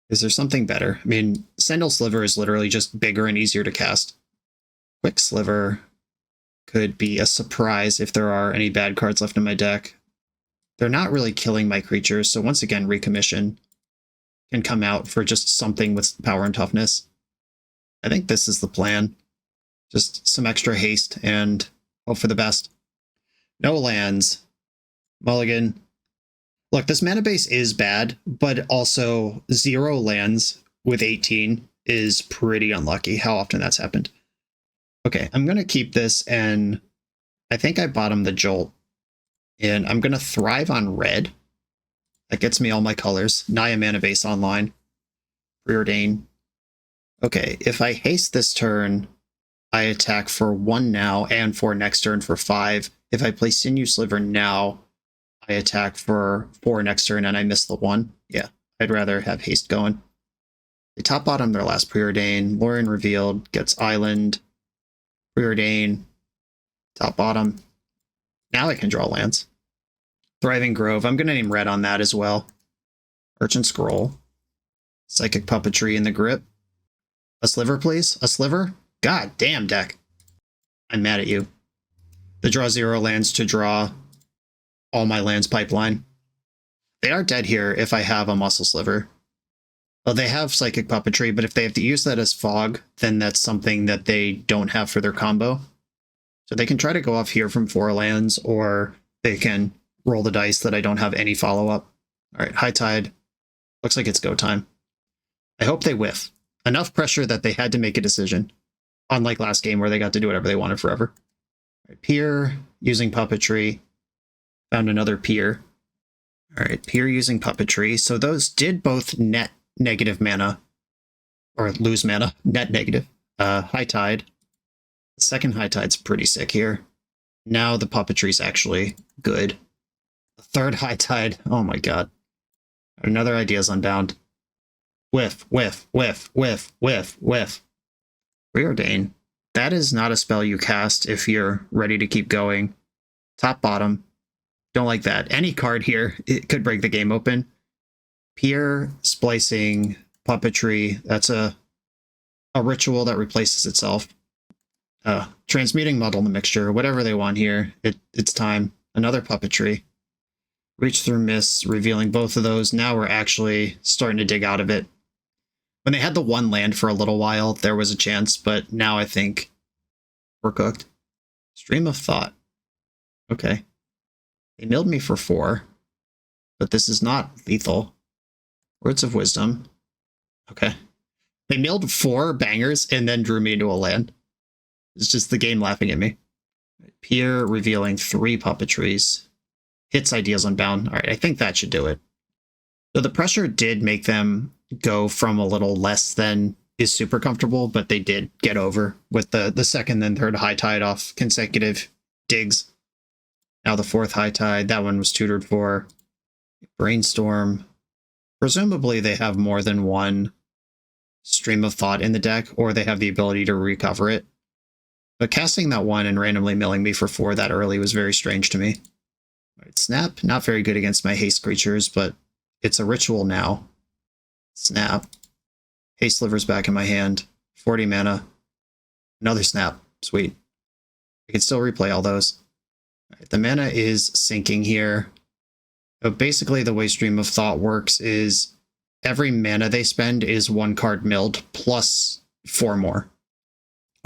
Is there something better? I mean, Sendal Sliver is literally just bigger and easier to cast. Quick Sliver could be a surprise if there are any bad cards left in my deck. They're not really killing my creatures, so once again, Recommission can come out for just something with power and toughness. I think this is the plan. Just some extra haste and hope for the best. No lands. Mulligan. Look, this mana base is bad, but also 0 lands with 18 is pretty unlucky. How often that's happened. Okay, I'm going to keep this, and I think I bottom the Jolt. And I'm going to Thrive on red. That gets me all my colors. Naya mana base online. Preordain. Okay, if I haste this turn, I attack for 1 now and 4 next turn for 5. If I play Sinew Sliver now, I attack for 4 next turn and I miss the 1. Yeah, I'd rather have haste going. They top bottom their last Preordain. Lorien revealed, gets Island, Preordain, top bottom. Now I can draw lands. Thriving Grove, I'm going to name red on that as well. Urchin Scroll. Psychic Puppetry in the grip. A sliver, please? A sliver? God damn, deck. I'm mad at you. The draw 0 lands to draw all my lands pipeline. They are dead here if I have a Muscle Sliver. Well, they have Psychic Puppetry, but if they have to use that as fog, then that's something that they don't have for their combo. So they can try to go off here from 4 lands, or they can roll the dice that I don't have any follow-up. All right, High Tide. Looks like it's go time. I hope they whiff. Enough pressure that they had to make a decision. Unlike last game where they got to do whatever they wanted forever. All right, Pier using Puppetry. Found another Pier. All right, Pier using Puppetry. So those did both net negative mana. Or lose mana. Net negative. High Tide. The second High Tide's pretty sick here. Now the Puppetry's actually good. The third High Tide. Oh my god. Another Ideas Unbound. Whiff, whiff, whiff, whiff, whiff, whiff. Preordain. That is not a spell you cast if you're ready to keep going. Top, bottom. Don't like that. Any card here, it could break the game open. Pier, Splicing, Puppetry. That's a ritual that replaces itself. Transmuting, Muddle the Mixture. Whatever they want here. It's time. Another Puppetry. Reach Through Mists, revealing both of those. Now we're actually starting to dig out of it. When they had the 1 land for a little while, there was a chance, but now I think we're cooked. Stream of Thought. Okay. They milled me for 4, but this is not lethal. Words of Wisdom. Okay. They milled 4 bangers and then drew me into a land. It's just the game laughing at me. Pier revealing 3 Puppetries. Hits Ideas Unbound. All right, I think that should do it. So the pressure did make them go from a little less than is super comfortable, but they did get over with the second and third High Tide off consecutive digs. Now the 4th High Tide, that one was tutored for. Brainstorm. Presumably they have more than 1 Stream of Thought in the deck, or they have the ability to recover it. But casting that 1 and randomly milling me for 4 that early was very strange to me. All right, Snap, not very good against my haste creatures, but it's a ritual now. Snap. Haste Sliver's back in my hand. 40 mana. Another Snap. Sweet. I can still replay all those. All right, the mana is sinking here. So basically the way Stream of Thought works is every mana they spend is 1 card milled plus 4 more.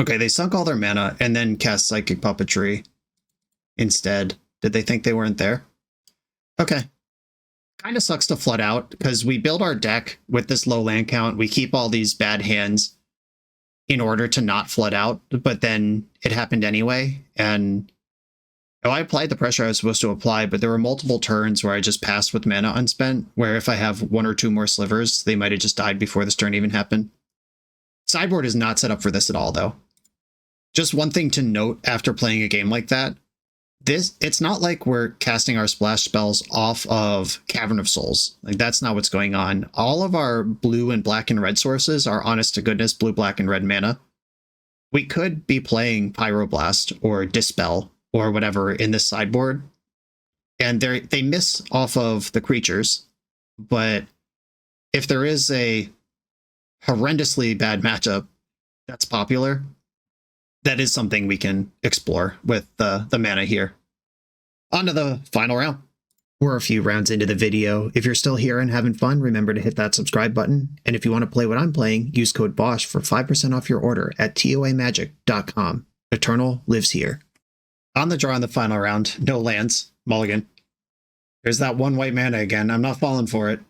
Okay, they sunk all their mana and then cast Psychic Puppetry instead. Did they think they weren't there? Okay. Kind of sucks to flood out because we build our deck with this low land count. We keep all these bad hands in order to not flood out, but then it happened anyway. And I applied the pressure I was supposed to apply, but there were multiple turns where I just passed with mana unspent, where if I have 1 or 2 more slivers, they might have just died before this turn even happened. Sideboard is not set up for this at all, though. Just one thing to note after playing a game like that. It's not like we're casting our splash spells off of Cavern of Souls. Like, that's not what's going on. All of our blue and black and red sources are honest to goodness blue, black, and red mana. We could be playing Pyroblast or Dispel or whatever in this sideboard, and they miss off of the creatures. But if there is a horrendously bad matchup that's popular, that is something we can explore with the mana here. On to the final round. We're a few rounds into the video. If you're still here and having fun, remember to hit that subscribe button. And if you want to play what I'm playing, use code BOSH for 5% off your order at toamagic.com. Eternal lives here. On the draw in the final round, no lands. Mulligan. There's that 1 white mana again. I'm not falling for it.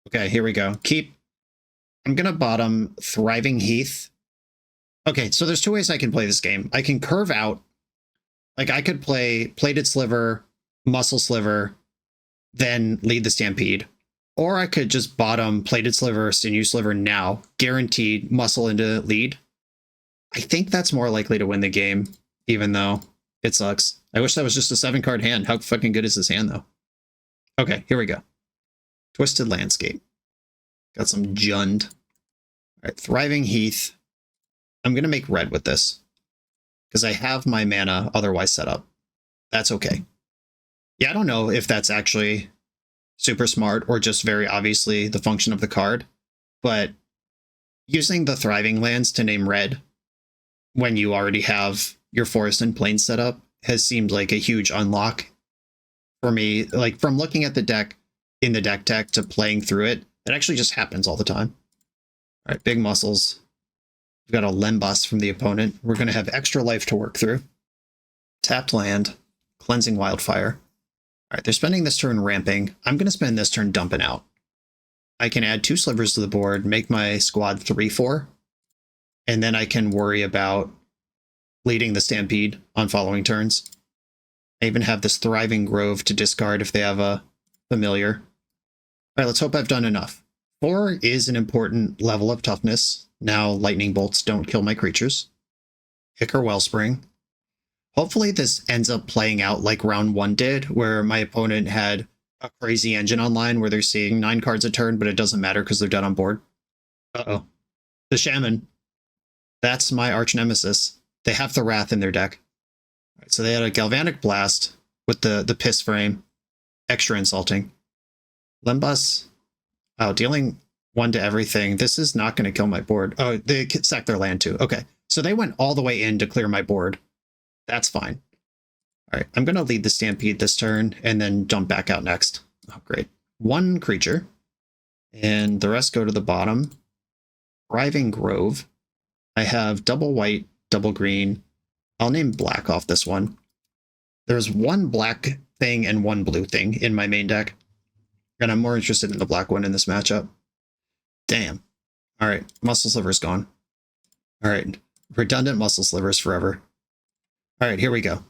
Okay, here we go. I'm going to bottom Thriving Heath. Okay, so there's 2 ways I can play this game. I can curve out. Like, I could play Plated Sliver, Muscle Sliver, then lead the Stampede. Or I could just bottom Plated Sliver, Sinew Sliver now, guaranteed muscle into lead. I think that's more likely to win the game, even though it sucks. I wish that was just a 7-card hand. How fucking good is this hand, though? Okay, here we go. Twisted Landscape. Got some Jund. All right, Thriving Heath. I'm going to make red with this because I have my mana otherwise set up. That's okay. Yeah, I don't know if that's actually super smart or just very obviously the function of the card, but using the Thriving lands to name red when you already have your Forest and Plains set up has seemed like a huge unlock for me. Like, from looking at the deck in the deck tech to playing through it, it actually just happens all the time. All right, Big Muscles. We've got a Lembas from the opponent. We're going to have extra life to work through. Tapped land, Cleansing Wildfire. All right, they're spending this turn ramping. I'm going to spend this turn dumping out. I can add 2 Slivers to the board, make my squad 3/4, and then I can worry about leading the Stampede on following turns. I even have this Thriving Grove to discard if they have a familiar. All right, let's hope I've done enough. 4 is an important level of toughness. Now lightning bolts don't kill my creatures. Ichor Wellspring. Hopefully this ends up playing out like round 1 did, where my opponent had a crazy engine online where they're seeing 9 cards a turn, but it doesn't matter because they're dead on board. Uh-oh. The Shaman. That's my arch nemesis. They have the Wrath in their deck. All right, so they had a Galvanic Blast with the Piss Frame. Extra insulting. Lembas. Oh, dealing 1 to everything. This is not going to kill my board. Oh, they sacked their land too. Okay, so they went all the way in to clear my board. That's fine. All right, I'm going to lead the Stampede this turn and then jump back out next. Oh, great. 1 creature. And the rest go to the bottom. Thriving Grove. I have double white, double green. I'll name black off this one. There's 1 black thing and 1 blue thing in my main deck. And I'm more interested in the black one in this matchup. Damn. All right, Muscle Sliver's gone. All right, redundant Muscle Slivers forever. All right, here we go.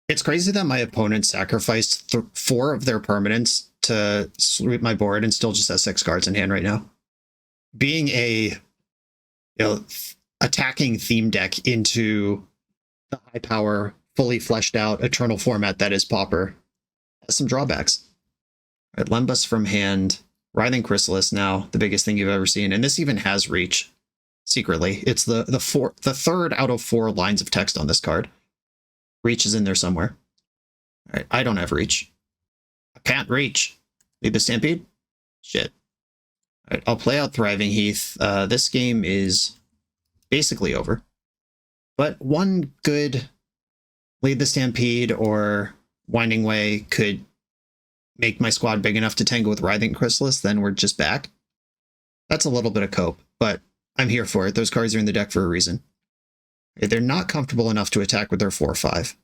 It's crazy that my opponent sacrificed 4 of their permanents to sweep my board and still just has 6 cards in hand right now. Being a attacking theme deck into the high power, fully fleshed out eternal format that is Pauper has some drawbacks. All right, Lembas from hand, Writhing Chrysalis now, the biggest thing you've ever seen, and this even has reach. Secretly, it's the 3rd out of 4 lines of text on this card. Reach is in there somewhere. All right, I don't have reach. I can't reach. Need the Stampede? Shit. All right, I'll play out Thriving Heath. This game is basically over. But 1 good lead the Stampede or Winding Way could make my squad big enough to tangle with Writhing Chrysalis, then we're just back. That's a little bit of cope, but I'm here for it. Those cards are in the deck for a reason. They're not comfortable enough to attack with their 4/5.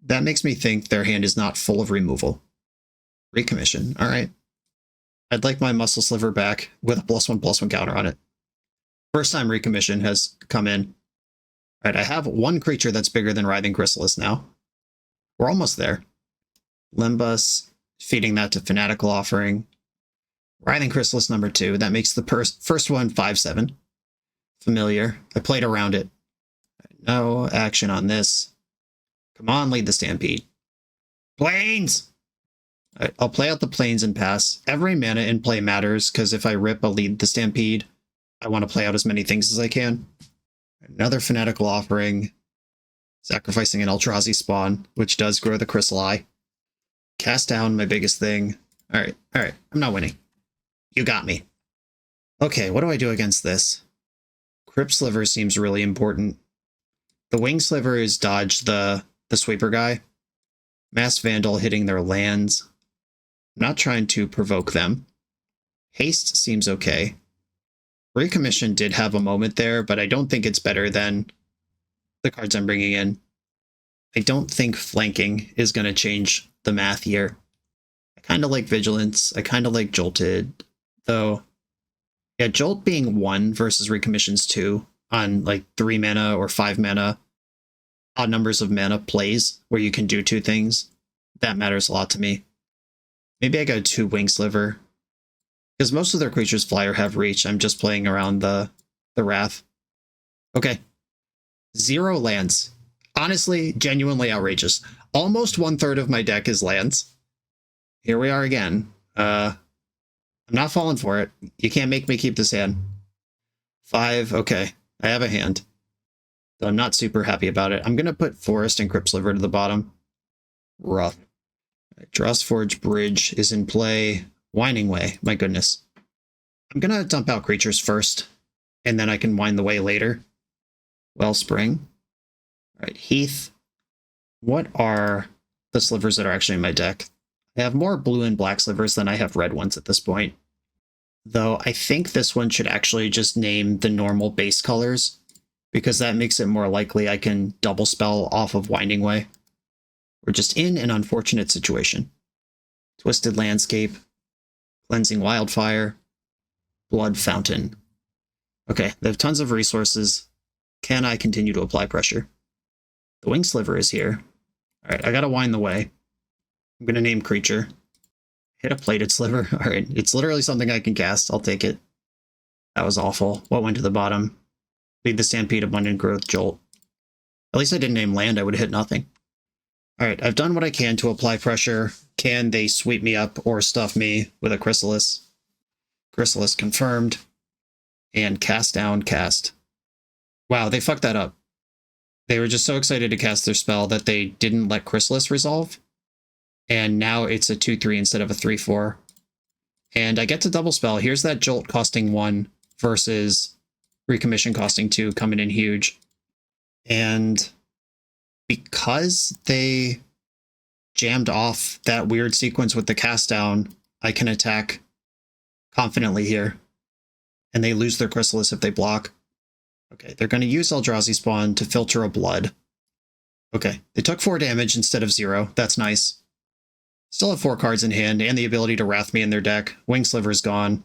That makes me think their hand is not full of removal. Recommission. All right. I'd like my Muscle Sliver back with a +1/+1 counter on it. First time Recommission has come in. All right, I have 1 creature that's bigger than Writhing Chrysalis now. We're almost there. Lembas, feeding that to Fanatical Offering. Writhing Chrysalis number 2. That makes the first one 5/7. Familiar. I played around it. No action on this. Come on, lead the Stampede. Plains! All right, I'll play out the Plains and pass. Every mana in play matters, because if I rip a lead the Stampede, I want to play out as many things as I can. Another Fanatical Offering. Sacrificing an Eldrazi spawn, which does grow the Crystal Eye. Cast down, my biggest thing. All right. I'm not winning. You got me. Okay, what do I do against this? Crypt Sliver seems really important. The Wing Sliver is dodge the sweeper guy. Mass Vandal hitting their lands. I'm not trying to provoke them. Haste seems okay. Recommission did have a moment there, but I don't think it's better than the cards I'm bringing in. I don't think flanking is going to change the math here. I kind of like Vigilance. I kind of like Jolted, though. Yeah, Jolt being 1 versus Recommission's 2 on like 3 mana or 5 mana, odd numbers of mana plays where you can do 2 things. That matters a lot to me. Maybe I go 2 Wing Sliver. Because most of their creatures fly or have reach. I'm just playing around the Wrath. Okay, 0 lands. Honestly, genuinely outrageous. Almost 1/3 of my deck is lands. Here we are again. I'm not falling for it. You can't make me keep this hand. 5, okay. I have a hand. Though I'm not super happy about it. I'm going to put Forest and Crypt Sliver to the bottom. Rough. Dross Forge Bridge is in play. Winding Way, my goodness. I'm going to dump out creatures first, and then I can wind the way later. Wellspring. All right, Heath. What are the slivers that are actually in my deck? I have more blue and black slivers than I have red ones at this point. Though I think this one should actually just name the normal base colors, because that makes it more likely I can double spell off of Winding Way. We're just in an unfortunate situation. Twisted Landscape, Cleansing Wildfire, Blood Fountain. Okay, they have tons of resources. Can I continue to apply pressure? The Wing Sliver is here. All right, I gotta wind the way. I'm gonna name creature. Hit a Plated Sliver. All right, it's literally something I can cast. I'll take it. That was awful. What went to the bottom? Lead the Stampede, Abundant Growth, Jolt. At least I didn't name land. I would have hit nothing. All right, I've done what I can to apply pressure. Can they sweep me up or stuff me with a Chrysalis? Chrysalis confirmed. And cast down, cast. Wow, they fucked that up. They were just so excited to cast their spell that they didn't let Chrysalis resolve. And now it's a 2/3 instead of a 3/4. And I get to double spell. Here's that Jolt costing 1 versus Recommission costing 2, coming in huge. And because they jammed off that weird sequence with the cast down, I can attack confidently here. And they lose their Chrysalis if they block. Okay, they're going to use Eldrazi Spawn to filter a blood. Okay, they took 4 damage instead of 0. That's nice. Still have 4 cards in hand and the ability to Wrath me in their deck. Wing Sliver's gone.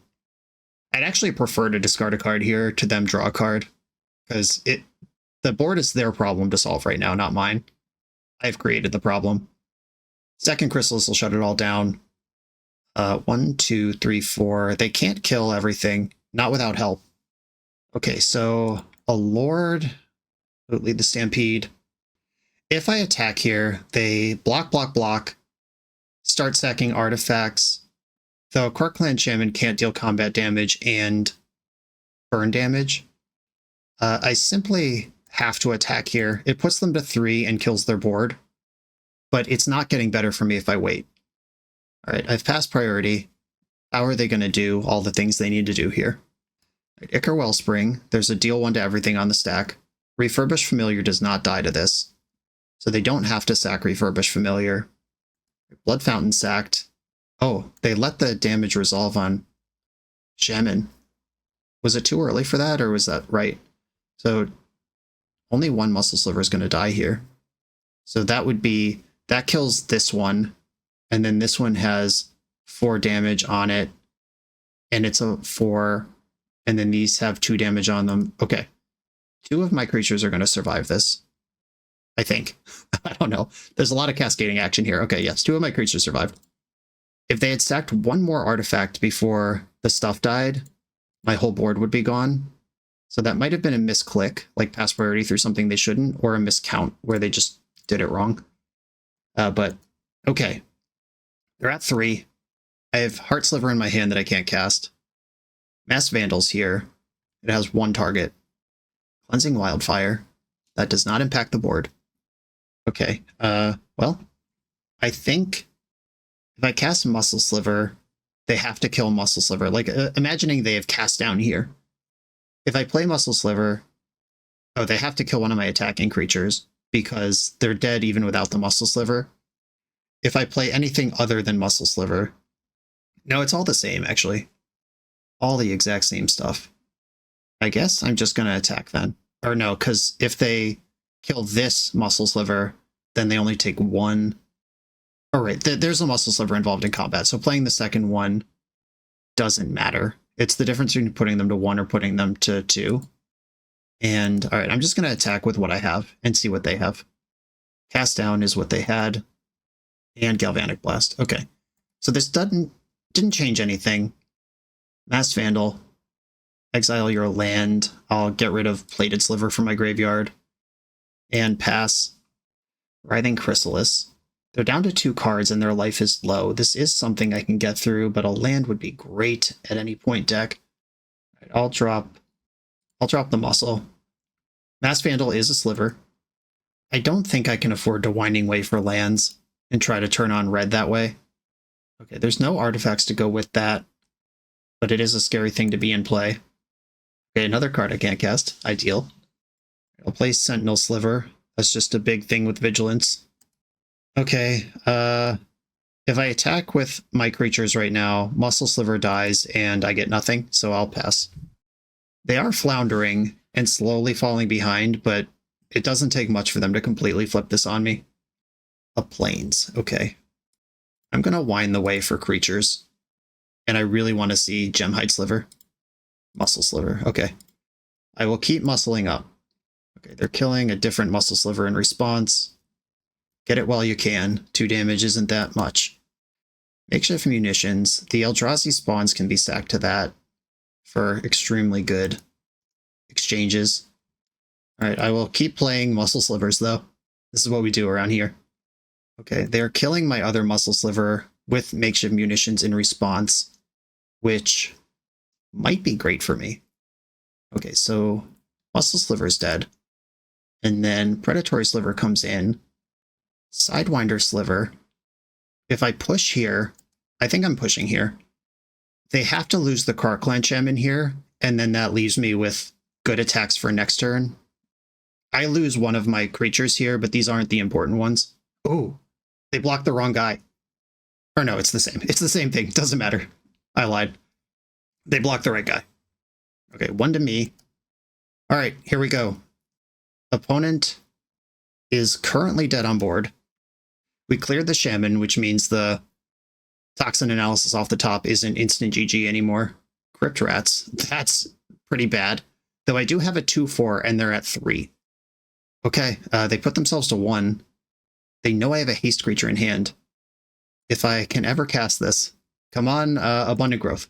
I'd actually prefer to discard a card here to them draw a card, because the board is their problem to solve right now, not mine. I've created the problem. Second Chrysalis will shut it all down. 1, 2, 3, 4. They can't kill everything, not without help. Okay, so a Lord would lead the Stampede. If I attack here, they block, block, block, start sacking artifacts. Though Quirkland Shaman can't deal combat damage and burn damage, I simply have to attack here. It puts them to 3 and kills their board, but it's not getting better for me if I wait. All right, I've passed priority. How are they going to do all the things they need to do here? Right, Ichor Wellspring. There's a deal 1 to everything on the stack. Refurbished Familiar does not die to this, so they don't have to sack Refurbished Familiar. Blood Fountain sacked. Oh, they let the damage resolve on Shaman. Was it too early for that, or was that right? So only 1 Muscle Sliver is going to die here. So that would be, that kills this one, and then this one has 4 damage on it, and it's a 4, and then these have 2 damage on them. Okay. 2 of my creatures are going to survive this, I think. I don't know. There's a lot of cascading action here. Okay, yes, 2 of my creatures survived. If they had stacked 1 more artifact before the stuff died, my whole board would be gone. So that might have been a misclick, like pass priority through something they shouldn't, or a miscount where they just did it wrong. But okay, they're at 3. I have Heart Sliver in my hand that I can't cast. Mass Vandal's here. It has 1 target. Cleansing Wildfire. That does not impact the board. Okay, well, I think if I cast Muscle Sliver, they have to kill Muscle Sliver. Like, imagining they have cast down here. If I play Muscle Sliver, oh, they have to kill one of my attacking creatures because they're dead even without the Muscle Sliver. If I play anything other than Muscle Sliver, no, it's all the same, actually. All the exact same stuff. I guess I'm just going to attack then. Or no, because if they kill this Muscle Sliver, then they only take 1. All right, there's a Muscle Sliver involved in combat, so playing the second one doesn't matter. It's the difference between putting them to 1 or putting them to 2. And all right, I'm just going to attack with what I have and see what they have. Cast down is what they had, and Galvanic Blast. Okay, so this didn't change anything. Mass Vandal, exile your land. I'll get rid of Plated Sliver from my graveyard. and pass. Writhing Chrysalis. They're down to 2 cards and their life is low. This is something I can get through, but a land would be great at any point deck. Right, I'll drop the Muscle. Mass Vandal is a sliver. I don't think I can afford to Winding Way for lands and try to turn on red that way. Okay, there's no artifacts to go with that, but it is a scary thing to be in play. Okay, another card I can't cast. Ideal. I'll play Sentinel Sliver. That's just a big thing with Vigilance. Okay, if I attack with my creatures right now, Muscle Sliver dies and I get nothing, so I'll pass. They are floundering and slowly falling behind, but it doesn't take much for them to completely flip this on me. A Plains, okay. I'm gonna wind the way for creatures, and I really want to see Gemhide Sliver. Muscle Sliver, okay. I will keep muscling up. Okay, they're killing a different Muscle Sliver in response. Get it while you can. 2 damage isn't that much. Makeshift Munitions. The Eldrazi spawns can be sacked to that for extremely good exchanges. Alright, I will keep playing Muscle Slivers, though. This is what we do around here. Okay, they're killing my other Muscle Sliver with Makeshift Munitions in response, which might be great for me. Okay, so Muscle Sliver's dead. And then Predatory Sliver comes in. Sidewinder Sliver. If I push here, I think I'm pushing here. They have to lose the Karkland Shaman here, and then that leaves me with good attacks for next turn. I lose one of my creatures here, but these aren't the important ones. Oh, they blocked the wrong guy. Or no, it's the same. It's the same thing. Doesn't matter. I lied. They blocked the right guy. Okay, 1 to me. All right, here we go. Opponent is currently dead on board. We cleared the Shaman, which means the Toxin Analysis off the top isn't instant GG anymore. Crypt Rats, that's pretty bad. Though I do have a 2/4 and they're at 3. Okay, they put themselves to 1. They know I have a haste creature in hand. If I can ever cast this, come on, Abundant Growth.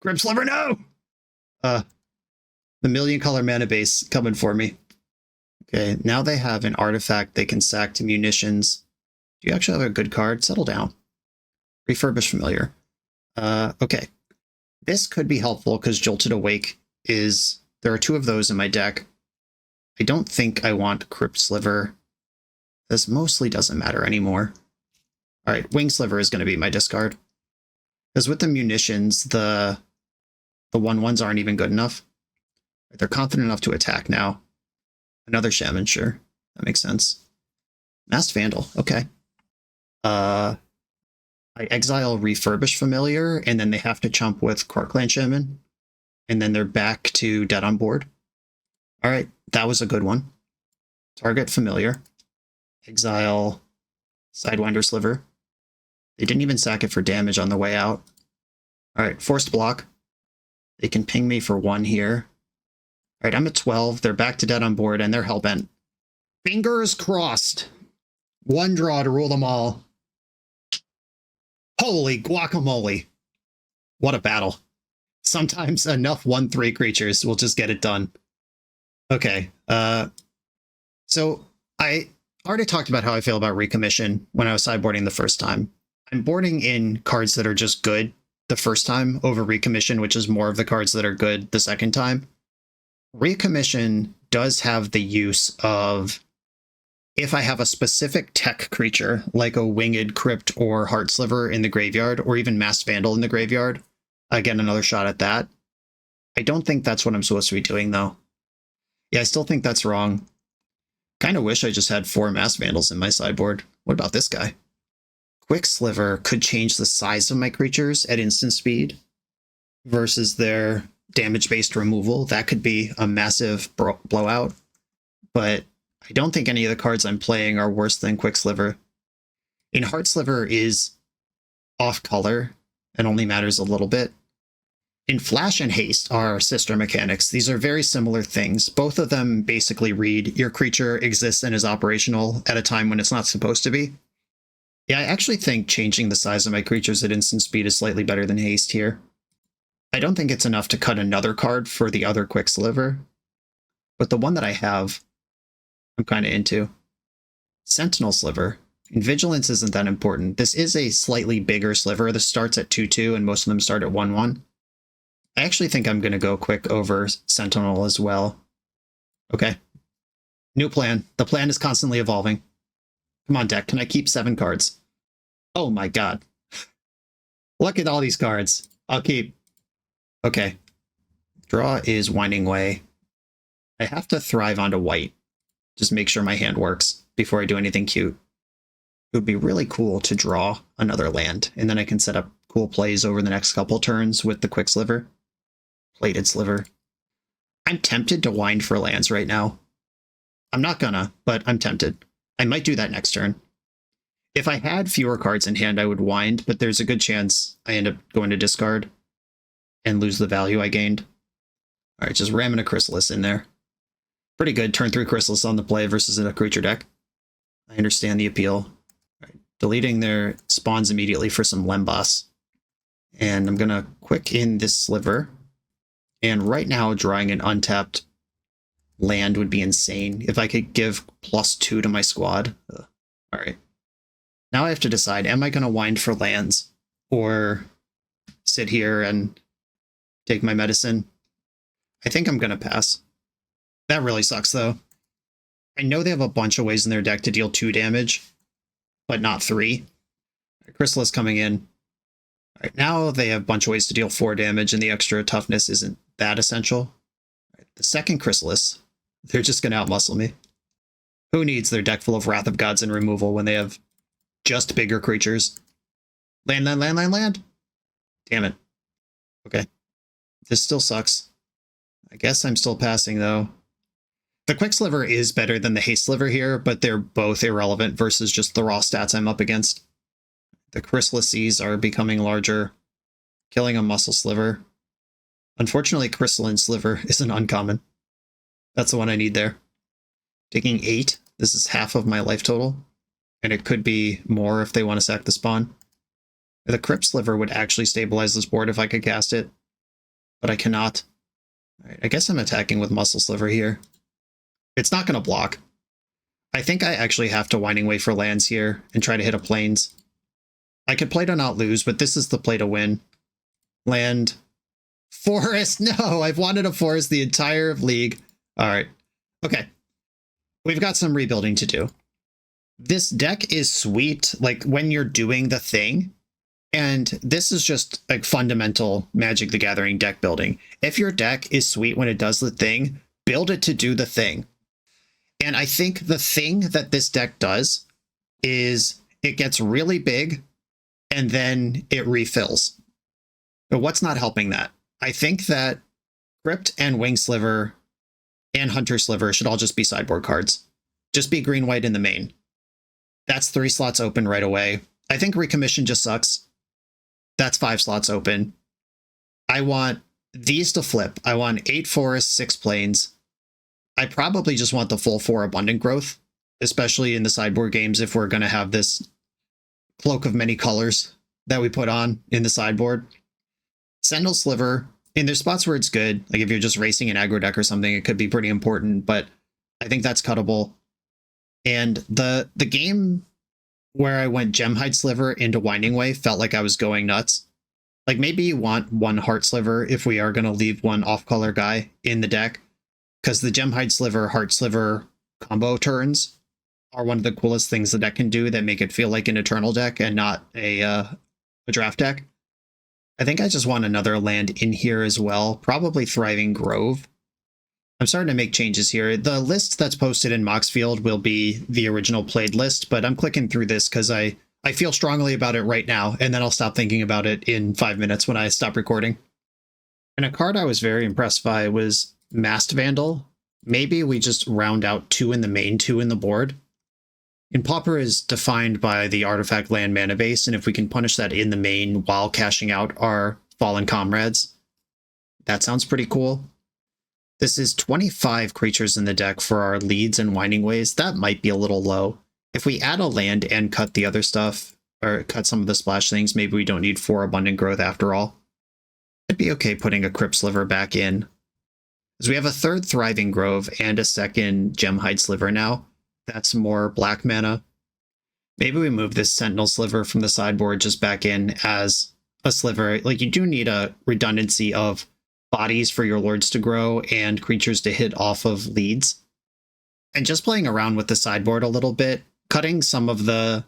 Crypt Sliver, no! The million color mana base coming for me. Okay, now they have an artifact they can sack to Munitions. Do you actually have a good card? Settle down. Refurbish Familiar. Okay. This could be helpful because Jolted Awake is... There are 2 of those in my deck. I don't think I want Crypt Sliver. This mostly doesn't matter anymore. Alright, Wing Sliver is going to be my discard. Because with the Munitions, the 1/1s aren't even good enough. They're confident enough to attack now. Another Shaman, sure. That makes sense. Masked Vandal, okay. I exile Refurbish Familiar, and then they have to chump with Karkland Shaman. And then they're back to dead on board. Alright, that was a good one. Target Familiar. Exile Sidewinder Sliver. They didn't even sack it for damage on the way out. Alright, Forced Block. They can ping me for 1 here. Alright, I'm at 12. They're back to dead on board, and they're hellbent. Fingers crossed. 1 draw to rule them all. Holy guacamole. What a battle. Sometimes enough 1/3 creatures will just get it done. Okay, so I already talked about how I feel about Recommission when I was sideboarding the first time. I'm boarding in cards that are just good the first time over Recommission, which is more of the cards that are good the second time. Recommission does have the use of, if I have a specific tech creature, like a Winged Crypt or Heart Sliver in the graveyard, or even Masked Vandal in the graveyard, I get another shot at that. I don't think that's what I'm supposed to be doing, though. Yeah, I still think that's wrong. Kind of wish I just had 4 Masked Vandals in my sideboard. What about this guy? Quick Sliver could change the size of my creatures at instant speed versus their damage-based removal. That could be a massive blowout, but I don't think any of the cards I'm playing are worse than Quick Sliver. And Heart Sliver is off-color and only matters a little bit. And Flash and Haste are sister mechanics. These are very similar things. Both of them basically read your creature exists and is operational at a time when it's not supposed to be. Yeah, I actually think changing the size of my creatures at instant speed is slightly better than Haste here. I don't think it's enough to cut another card for the other Quick Sliver, but the one that I have, I'm kind of into. Sentinel Sliver. And Vigilance isn't that important. This is a slightly bigger sliver. This starts at 2-2, and most of them start at 1-1. I actually think I'm going to go quick over Sentinel as well. Okay. New plan. The plan is constantly evolving. Come on, deck. Can I keep 7 cards? Oh my god. Look at all these cards. I'll keep. Okay. Draw is Winding Way. I have to thrive onto white. Just make sure my hand works before I do anything cute. It would be really cool to draw another land, and then I can set up cool plays over the next couple turns with the quick sliver. Plated Sliver. I'm tempted to wind for lands right now. I'm not gonna, but I'm tempted. I might do that next turn. If I had fewer cards in hand, I would wind, but there's a good chance I end up going to discard and lose the value I gained. All right, just ramming a Chrysalis in there. Pretty good. Turn 3 Chrysalis on the play versus in a creature deck. I understand the appeal. All right, deleting their spawns immediately for some Lembas. And I'm going to quick in this Sliver. And right now, drawing an untapped land would be insane. If I could give +2 to my squad. All right. Now I have to decide, am I going to wind for lands or sit here and take my medicine? I think I'm going to pass. That really sucks, though. I know they have a bunch of ways in their deck to deal 2 damage, but not 3. Chrysalis coming in. All right, now they have a bunch of ways to deal 4 damage, and the extra toughness isn't that essential. All right, the second Chrysalis, they're just going to outmuscle me. Who needs their deck full of Wrath of Gods and removal when they have just bigger creatures? Land, land, land, land, land. Damn it. Okay. This still sucks. I guess I'm still passing, though. The Quick Sliver is better than the Haste Sliver here, but they're both irrelevant versus just the raw stats I'm up against. The Chrysalises are becoming larger, killing a Muscle Sliver. Unfortunately, Crystalline Sliver isn't uncommon. That's the one I need there. Taking 8. This is half of my life total, and it could be more if they want to sack the spawn. The Crypt Sliver would actually stabilize this board if I could cast it, but I cannot. All right, I guess I'm attacking with Muscle Sliver here. It's not going to block. I think I actually have to Winding Way for lands here and try to hit a Plains. I could play to not lose, but this is the play to win. Land. Forest! No! I've wanted a forest the entire league. Alright. Okay. We've got some rebuilding to do. This deck is sweet, like, when you're doing the thing. And this is just, like, fundamental Magic the Gathering deck building. If your deck is sweet when it does the thing, build it to do the thing. And I think the thing that this deck does is it gets really big and then it refills. But what's not helping that? I think that Crypt and Wing Sliver and Hunter Sliver should all just be sideboard cards. Just be green-white in the main. That's 3 slots open right away. I think Recommission just sucks. That's 5 slots open. I want these to flip. I want 8 forests, 6 plains. I probably just want the full 4 abundant growth, especially in the sideboard games if we're going to have this cloak of many colors that we put on in the sideboard. Sentinel Sliver, and there's spots where it's good. Like if you're just racing an aggro deck or something, it could be pretty important, but I think that's cuttable. And the game where I went Gemhide Sliver into Winding Way felt like I was going nuts. Like maybe you want 1 Heart Sliver if we are going to leave 1 off-color guy in the deck, because the Gemhide Sliver, Heart Sliver combo turns are one of the coolest things the deck can do that make it feel like an Eternal deck and not a draft deck. I think I just want another land in here as well, probably Thriving Grove. I'm starting to make changes here. The list that's posted in Moxfield will be the original played list, but I'm clicking through this because I feel strongly about it right now, and then I'll stop thinking about it in 5 minutes when I stop recording. And a card I was very impressed by was Masked Vandal. Maybe we just round out 2 in the main, 2 in the board. And Pauper is defined by the artifact land mana base, and if we can punish that in the main while cashing out our Fallen Comrades, that sounds pretty cool. This is 25 creatures in the deck for our leads and Winding Ways. That might be a little low. If we add a land and cut the other stuff, or cut some of the splash things, maybe we don't need 4 abundant growth after all. I'd be okay putting a Crypt Sliver back in, because we have a 3rd Thriving Grove and a 2nd Gemhide Sliver now. That's more black mana. Maybe we move this Sentinel Sliver from the sideboard just back in as a sliver. Like, you do need a redundancy of bodies for your lords to grow and creatures to hit off of leads. And just playing around with the sideboard a little bit, cutting some of the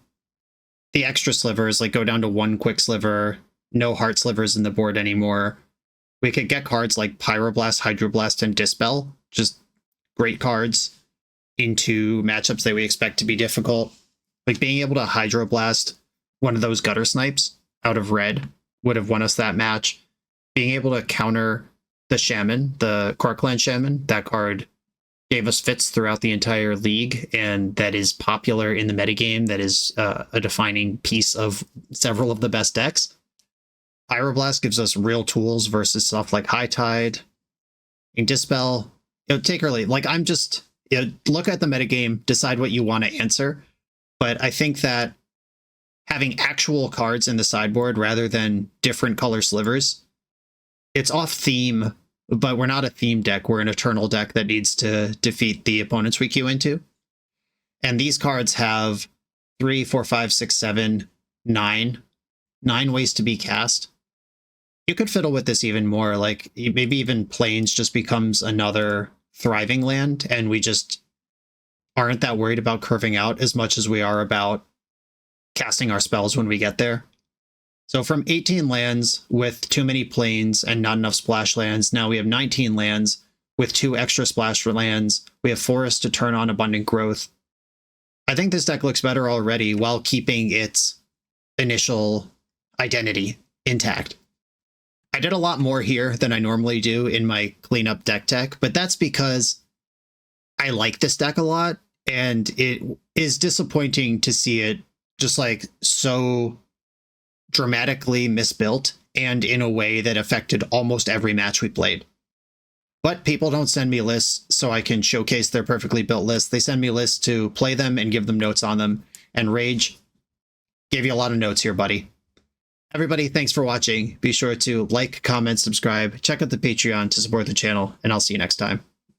extra slivers, like go down to 1 quick sliver, no heart slivers in the board anymore. We could get cards like Pyroblast, Hydroblast, and Dispel, just great cards into matchups that we expect to be difficult. Like being able to Hydroblast one of those Gutter Snipes out of red would have won us that match. Being able to counter the Shaman, the Corkland Shaman, that card gave us fits throughout the entire league, and that is popular in the metagame. That is a defining piece of several of the best decks. Pyroblast gives us real tools versus stuff like High Tide. And Dispel, take or leave. Like, I'm just, look at the metagame, decide what you want to answer. But I think that having actual cards in the sideboard rather than different color slivers, it's off theme, but we're not a theme deck. We're an Eternal deck that needs to defeat the opponents we queue into. And these cards have 3, 4, 5, 6, 7, 9 ways to be cast. You could fiddle with this even more, like maybe even Plains just becomes another thriving land, and we just aren't that worried about curving out as much as we are about casting our spells when we get there. So from 18 lands with too many Plains and not enough splash lands, now we have 19 lands with 2 extra splash lands. We have Forest to turn on Abundant Growth. I think this deck looks better already while keeping its initial identity intact. I did a lot more here than I normally do in my cleanup deck tech, but that's because I like this deck a lot, and it is disappointing to see it just like so dramatically misbuilt and in a way that affected almost every match we played. But people don't send me lists so I can showcase their perfectly built lists. They send me lists to play them and give them notes on them. And Rage gave you a lot of notes here, buddy. Everybody, thanks for watching. Be sure to like, comment, subscribe, check out the Patreon to support the channel, and I'll see you next time.